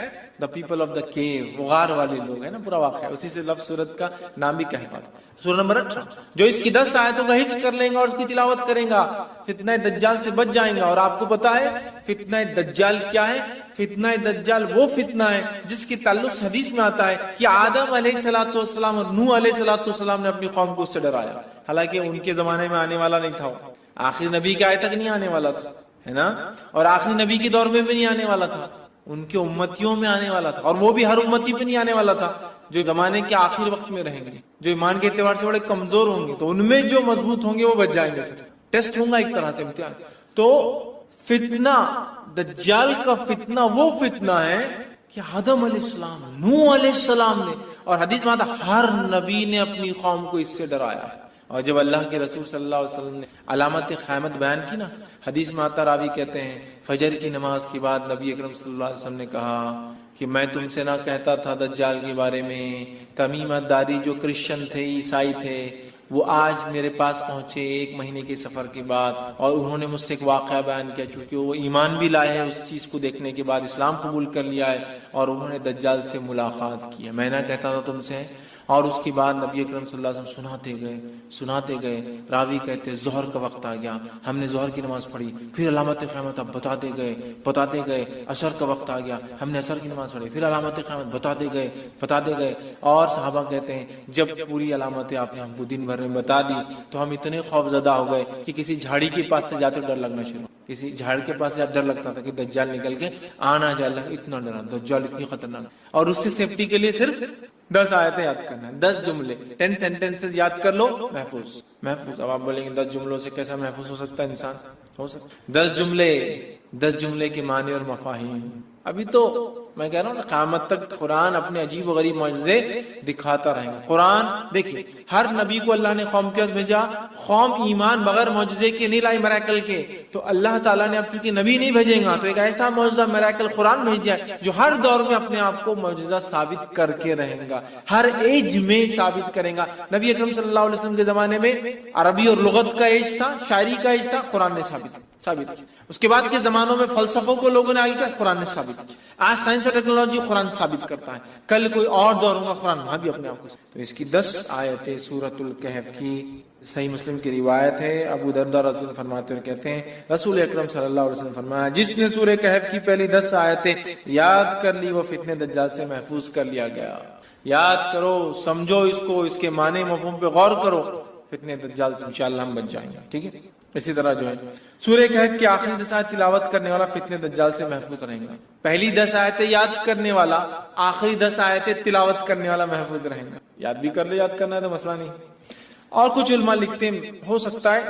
دا پیپل آف دا کیو، غار والے لوگ ہیں نا، پورا واقعہ اسی سے لفظ سورت کا نام بھی کہف آتا. سورہ نمبر 18 جو اس کی 10 آیتوں کا حفظ کر لیں گا اور اس کی تلاوت کریں گا فتنہ دجال سے بچ جائیں گا. اور آپ کو پتا ہے فتنہ دجال کیا ہے؟ فتنہ دجال وہ فتنہ ہے جس کے تعلق سے حدیث میں آتا ہے کہ آدم علیہ الصلوۃ والسلام اور نوح علیہ الصلوۃ والسلام نے اپنی قوم کو اس سے ڈرایا. حالانکہ ان کے زمانے میں آنے والا نہیں تھا، آخری نبی کے آئے تک نہیں آنے والا تھا، ہے نا، اور آخری نبی کے دور میں بھی نہیں آنے والا تھا، ان کے امتیوں میں آنے والا تھا. اور وہ بھی ہر امتی پہ نہیں آنے والا تھا، جو زمانے کے آخر وقت میں رہیں گے، جو ایمان کے اعتبار سے بڑے کمزور ہوں گے، تو ان میں جو مضبوط ہوں گے وہ بچ جائیں گے. ٹیسٹ ہوگا ایک طرح سے، امتحان. تو فتنہ دجال کا فتنہ وہ فتنہ ہے کہ آدم علیہ السلام، نوح علیہ السلام نے، اور حدیث میں آتا ہر نبی نے اپنی قوم کو اس سے ڈرایا. اور جب اللہ کے رسول صلی اللہ علیہ وسلم نے علامت قیامت بیان کی نا، حدیث میں آتا، راوی کہتے ہیں فجر کی نماز کے بعد نبی اکرم صلی اللہ علیہ وسلم نے کہا کہ میں تم سے نہ کہتا تھا دجال کے بارے میں، تمیمہ داری جو کرسچن تھے، عیسائی تھے، وہ آج میرے پاس پہنچے 1 مہینے کے سفر کے بعد، اور انہوں نے مجھ سے ایک واقعہ بیان کیا، چونکہ وہ ایمان بھی لائے ہیں اس چیز کو دیکھنے کے بعد، اسلام قبول کر لیا ہے، اور انہوں نے دجال سے ملاقات کی ہے. میں نہ کہتا تھا تم سے. اور اس کے بعد نبی اکرم صلی اللہ علیہ وسلم سناتے گئے. راوی کہتے ظہر کا وقت آ گیا، ہم نے ظہر کی نماز پڑھی، پھر علامت قیامت اب بتاتے گئے. عصر کا وقت آ گیا، ہم نے عصر کی نماز پڑھی، پھر علامت قیامت بتاتے گئے. اور صحابہ کہتے ہیں جب پوری علامتیں آپ نے ہم کو دن بھر میں بتا دی تو ہم اتنے خوف زدہ ہو گئے کہ کسی جھاڑی کے پاس سے جاتے ڈر لگنا شروع. کسی جھاڑ کے پاس سے ڈر لگتا تھا کہ دجال نکل کے آنا جائے، اتنا ڈرا، دجال اتنی خطرناک. اور اس سے سیفٹی کے لیے صرف 10 آیتیں یاد کرنا ہے، 10 جملے، 10 سینٹنسز یاد کر لو، محفوظ. اب آپ بولیں گے 10 جملوں سے کیسا محفوظ ہو سکتا ہے انسان؟ ہو سکتا 10 جملے کے معنی اور مفاہیم. ابھی تو میں کہہ رہا ہوں قیامت تک قرآن اپنے عجیب و غریب معجزے دکھاتا رہے گا. قرآن دیکھیے ہر نبی کو اللہ نے قوم کے بھیجا, قوم ایمان بغیر معجزے کے نہیں لائی, میراکل کے, تو اللہ تعالیٰ نے اب چونکہ نبی نہیں بھیجیں گا تو ایک ایسا معجزہ میراکل قرآن بھیج دیا جو ہر دور میں اپنے آپ کو معجزہ ثابت کر کے رہے گا, ہر ایج میں ثابت کرے گا. نبی اکرم صلی اللہ علیہ وسلم کے زمانے میں عربی اور لغت کا ایج تھا, شاعری کا ایج تھا, قرآن نے ثابت کیا. اس کے بعد کے زمانوں میں فلسفوں کو لوگوں نے آگے کیا, قرآن نے ثابت کیا. آج سائنس اور ٹیکنالوجی قرآن ثابت کرتا ہے, کل کوئی اور دور ہوگا قرآن وہاں بھی اپنے آپ کو. تو اس کی 10 آیتیں سورۃ الکہف کی صحیح مسلم کی روایت ہے. ابو درداء رضی اللہ عنہ فرماتے ہیں, کہتے ہیں رسول اکرم صلی اللہ علیہ وسلم فرمایا, جس نے سورہ کہف کی پہلی 10 آیتیں یاد کر لی وہ فتنہ دجال سے محفوظ کر لیا گیا. یاد کرو, سمجھو اس کو, اس کے معنی مفہوم پہ غور کرو, فتنہ دجال سے انشاءاللہ ہم بچ جائیں گے. ٹھیک ہے. اسی طرح جو ہے سورہ کہف کی آخری 10 آیت تلاوت کرنے والا فتنہ دجال سے محفوظ رہے گا. پہلی 10 آیتیں یاد کرنے والا, آخری 10 آیتیں تلاوت کرنے والا محفوظ رہے گا. یاد بھی کر لے, یاد کرنا ہے تو مسئلہ نہیں. اور کچھ علماء لکھتے ہیں ہو سکتا ہے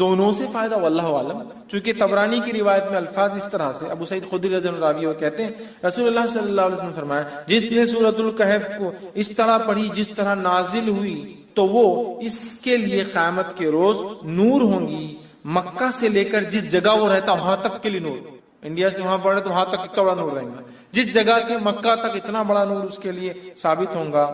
دونوں سے فائدہ, واللہ عالم. چونکہ طبرانی کی روایت میں الفاظ اس طرح سے, ابو سعید خدری رضی اللہ عنہ کہتے ہیں رسول اللہ صلی اللہ علیہ وسلم فرمایا, جس نے سورۃ الکہف کو اس طرح پڑھی جس طرح نازل ہوئی تو وہ اس کے لیے قیامت کے روز نور ہوں گی. مکہ سے لے کر جس جگہ وہ رہتا وہاں تک کے لیے نور, انڈیا سے وہاں پڑھے تو وہاں تک اتنا بڑا نور رہے گا, جس جگہ سے مکہ تک اتنا بڑا نور اس کے لیے ثابت ہوگا.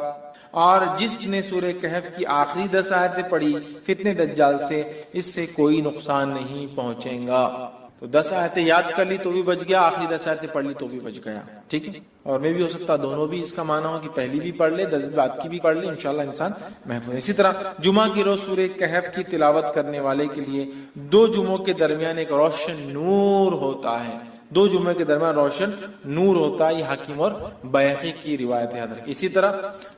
اور جس نے سورہ کہف کی آخری 10 آیتیں پڑھی فتنہ دجال سے, اس سے کوئی نقصان نہیں پہنچے گا. تو 10 آیتیں یاد کر لی تو بھی بچ گیا, آخری 10 آیتیں پڑھ لی تو بھی بچ گیا. ٹھیک ہے. اور میں بھی ہو سکتا دونوں بھی اس کا معنی ہو کہ پہلی بھی پڑھ لے, 10 بعد کی بھی پڑھ لے, انشاءاللہ انسان محفوظ. اسی طرح جمعہ کی روز سورہ کہف کی تلاوت کرنے والے کے لیے 2 جمعوں کے درمیان ایک روشن نور ہوتا ہے. 2 جمعے کے درمیان روشن نور ہوتا ہے. یہ حاکم اور بیہقی کی روایت یاد رکھیں. اسی طرح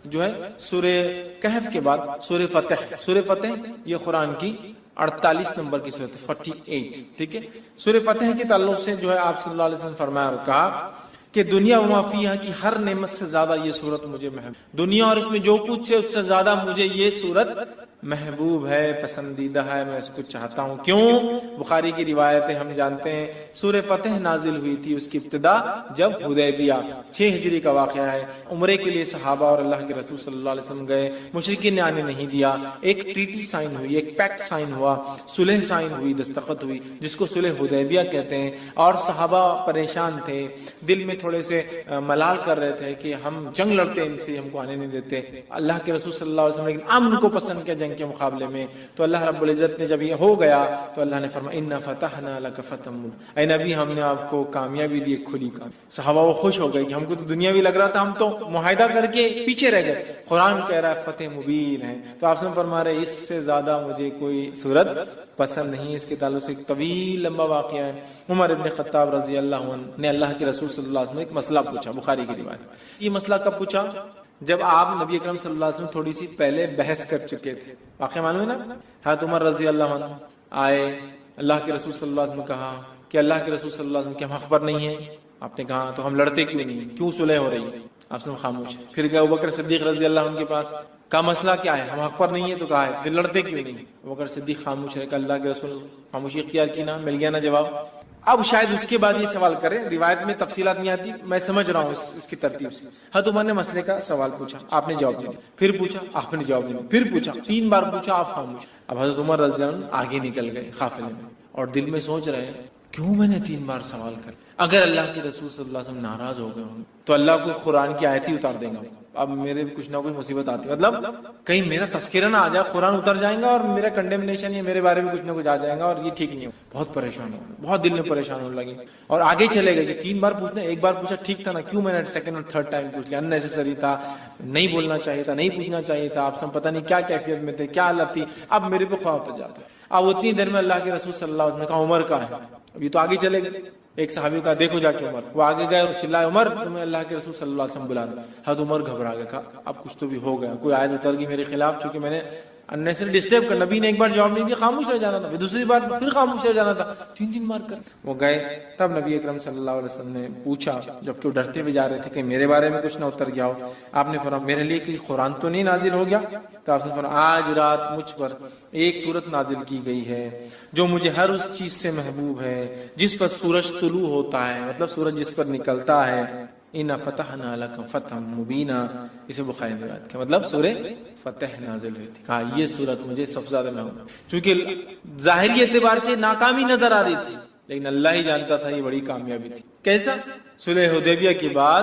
جو ہے سورہ کہف کے بعد سورہ فتح, سورہ فتح یہ قرآن کی 48 نمبر کی سورت 48. ٹھیک ہے. سورہ فتح کے تعلق سے جو ہے آپ صلی اللہ علیہ وسلم فرمایا اور کہا کہ دنیا وما فیہا کی ہر نعمت سے زیادہ یہ سورت مجھے محبوب, دنیا اور اس میں جو کچھ ہے اس سے زیادہ مجھے یہ سورت محبوب ہے, پسندیدہ ہے, میں اس کو چاہتا ہوں. کیوں؟ بخاری کی روایت ہے, ہم جانتے ہیں سورہ فتح نازل ہوئی تھی اس کی ابتدا جب حدیبیہ 6 ہجری کا واقعہ ہے. عمرے کے لیے صحابہ اور اللہ کے رسول صلی اللہ علیہ وسلم گئے, مشرکین نے آنے نہیں دیا. ایک ٹریٹی سائن ہوئی, ایک پیکٹ سائن ہوا, صلح سائن ہوئی, دستخط ہوئی, جس کو صلح حدیبیہ کہتے ہیں. اور صحابہ پریشان تھے, دل میں تھوڑے سے ملال کر رہے تھے کہ ہم جنگ لڑتے ان سے, ہم کو آنے نہیں دیتے. اللہ کے رسول صلی اللہ علیہ وسلم لیکن امن کو پسند کیا جنگ کے مقابلے میں. تو اللہ رب العزت نے جب یہ ہو گیا تو اللہ نے فرمایا انا فتحنا لک فتحا مبینا, اے نبی ہم نے آپ کو کامیابی دی, کھلی کامیابی. صحابہ وہ خوش ہو گئے کہ ہم کو تو دنیاوی لگ رہا تھا, ہم تو معاہدہ کر کے پیچھے رہ گئے. قرآن کہہ رہا ہے فتح مبین ہے. تو آپ سے فرما رہے اس سے زیادہ مجھے کوئی صورت پسند نہیں. اس کے تعلق سے ایک طویل لمبا واقعہ ہے. عمر ابن خطاب رضی اللہ عنہ نے اللہ کے رسول صلی اللہ علیہ وسلم ایک مسئلہ پوچھا, بخاری کی روایت. یہ مسئلہ کب پوچھا؟ جب آپ نبی اکرم صلی اللہ علیہ وسلم تھوڑی سی پہلے بحث کر چکے تھے. واقعہ معلوم ہے نا. حضرت عمر رضی اللہ عنہ آئے, اللہ کے رسول صلی اللہ علیہ وسلم نے کہا کہ اللہ کے رسول صلی اللہ علیہ وسلم کے ہم حق پر نہیں ہیں. آپ نے کہا تو ہم لڑتے کیوں نہیں, کیوں صلح ہو رہی ہے؟ آپ نے خاموش. پھر گئے ابوبکر صدیق رضی اللہ عنہ کے پاس, کا مسئلہ کیا ہے؟ ہم حق پر نہیں ہے تو کہا ہے, پھر لڑتے کیوں نہیں؟ ابوبکر صدیق خاموش رہے. کہ اللہ کے رسول خاموشی اختیار کی نا, مل گیا نا جواب. اب شاید اس کے بعد یہ سوال کریں, روایت میں تفصیلات نہیں آتی, میں سمجھ رہا ہوں اس کی ترتیب سے. حضرت عمر نے مسئلے کا سوال پوچھا, آپ نے جواب دیا, پھر پوچھا, آپ نے جواب دیا, پھر پوچھا, 3 بار پوچھا, آپ خاموش. اب حضرت عمر رضی اللہ عنہ آگے نکل گئے قافلے میں اور دل میں سوچ رہے ہیں کیوں میں نے 3 بار سوال کر. اگر اللہ کے رسول صلی اللہ علیہ وسلم ناراض ہو گئے ہوں تو اللہ کو قرآن کی آیت ہی اتار دیں گا. اب میرے کچھ نہ کچھ مصیبت آتی ہے, مطلب کہیں میرا تذکرہ نہ آ جائے, قرآن اتر جائیں گا اور میرا کنڈیمنیشن یا میرے بارے میں کچھ نہ کچھ آ جائے گا, اور یہ ٹھیک نہیں ہو. بہت پریشان ہو, بہت دل میں پریشان ہونے لگے اور آگے چلے گئے کہ 3 بار پوچھنا, 1 بار پوچھا ٹھیک تھا نا, کیوں میں نے 2nd اور 3rd ٹائم پوچھ لیا؟ اننیسیسری تھا, نہیں بولنا چاہیے تھا, نہیں پوچھنا چاہیے تھا. آپ سے پتہ نہیں کیا کیفیت میں تھے, کیا حالت تھی. اب میرے پہ خواہ ہوتا جاتا ہے. اب اتنی دیر میں اللہ کے رسول صلی اللہ علیہ وسلم نے کہا عمر کا ہے. اب یہ تو آگے چلے گئے. ایک صحابی کا دیکھو جا کے عمر, وہ آگے گئے اور چلائے عمر تمہیں اللہ کے رسول صلی اللہ علیہ وسلم بلا رہے. حضرت عمر گھبرا گیا, کہا اب کچھ تو بھی ہو گیا, کوئی آیت اتر گئی میرے خلاف, چونکہ میں نے اننیسری ڈسٹرب کر. نبی نے 1 بار جواب نہیں دیا, خاموش رہ جانا تھا, دوسری بار پھر خاموش رہ جانا تھا, 3 بار کر. وہ گئے, تب نبی اکرم صلی اللہ علیہ وسلم نے پوچھا, جبکہ وہ ڈرتے ہوئے جا رہے تھے کہ میرے بارے میں کچھ نہ اتر گیا ہو. آپ نے فرمایا میرے لیے کوئی قرآن تو نہیں نازل ہو گیا؟ تو آپ نے فرمایا آج رات مجھ پر ایک سورت نازل کی گئی ہے جو مجھے ہر اس چیز سے محبوب ہے جس پر سورج طلوع ہوتا ہے, مطلب سورج جس پر نکلتا ہے. انا فتحنا لکم فتحا مبینا، اسے بخاری نے روایت کیا، مطلب سورہ فتح نازل ہوئی تھی. کہا یہ سورت مجھے سب سے زیادہ محبوب، چونکہ ظاہری اعتبار سے ناکامی نظر آ رہی تھی لیکن اللہ ہی جانتا تھا یہ بڑی کامیابی تھی. کیسا؟ صلح حدیبیہ کے بعد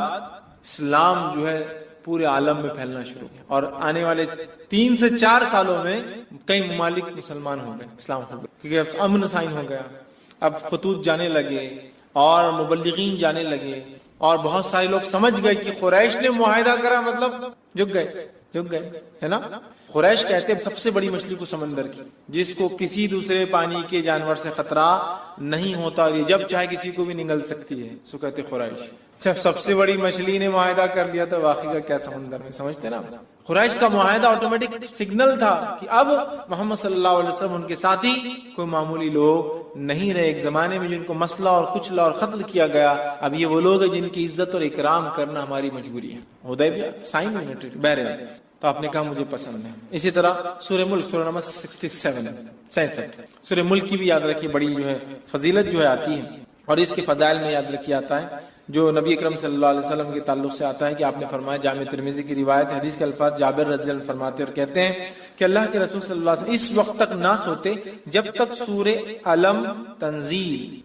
اسلام جو ہے پورے عالم میں پھیلنا شروع ہوا اور آنے والے 3 سے 4 سالوں میں کئی ممالک مسلمان ہو گئے، اسلام ہو گئے، کیونکہ اب امن سائن ہو گیا، اب خطوط جانے لگے اور مبلغین جانے لگے اور بہت سارے لوگ سمجھ گئے کہ قریش نے معاہدہ کرا مطلب جھک گئے ہے نا. قریش کہتے ہیں سب سے بڑی مچھلی کو سمندر کی، جس کو کسی دوسرے پانی کے جانور سے خطرہ نہیں ہوتا اور یہ جب چاہے کسی کو بھی نگل سکتی ہے، سو کہتے قریش. جب سب سے بڑی مچھلی نے معاہدہ کر لیا تو واقعی کا کیا سمندر میں، سمجھتے نا. قریش کا معاہدہ آٹومیٹک سگنل تھا کہ اب محمد صلی اللہ علیہ وسلم ان کے ساتھی کوئی معمولی لوگ نہیں رہے. ایک زمانے میں جن کو مسئلہ اور کچلا اور قتل کیا گیا، اب یہ وہ لوگ ہیں جن کی عزت اور اکرام کرنا ہماری مجبوری ہے. حدیبیہ سائن یونیٹڈ بہرحال تو آپ نے کہا مجھے پسند ہے. اسی طرح سورہ ملک سورہ نمبر 67 سورہ ملک کی بھی یاد رکھیے بڑی جو ہے فضیلت جو ہے آتی ہے اور اس کے فضائل میں یاد رکھی آتا ہے جو نبی اکرم صلی اللہ علیہ وسلم کے تعلق سے آتا ہے کہ آپ نے فرمایا، جامع ترمذی کی روایت حدیث کے الفاظ جابر رضی اللہ عنہ فرماتے اور کہتے ہیں کہ اللہ کے رسول صلی اللہ علیہ وسلم اس وقت تک نہ سوتے جب تک سورہ علم تنزیل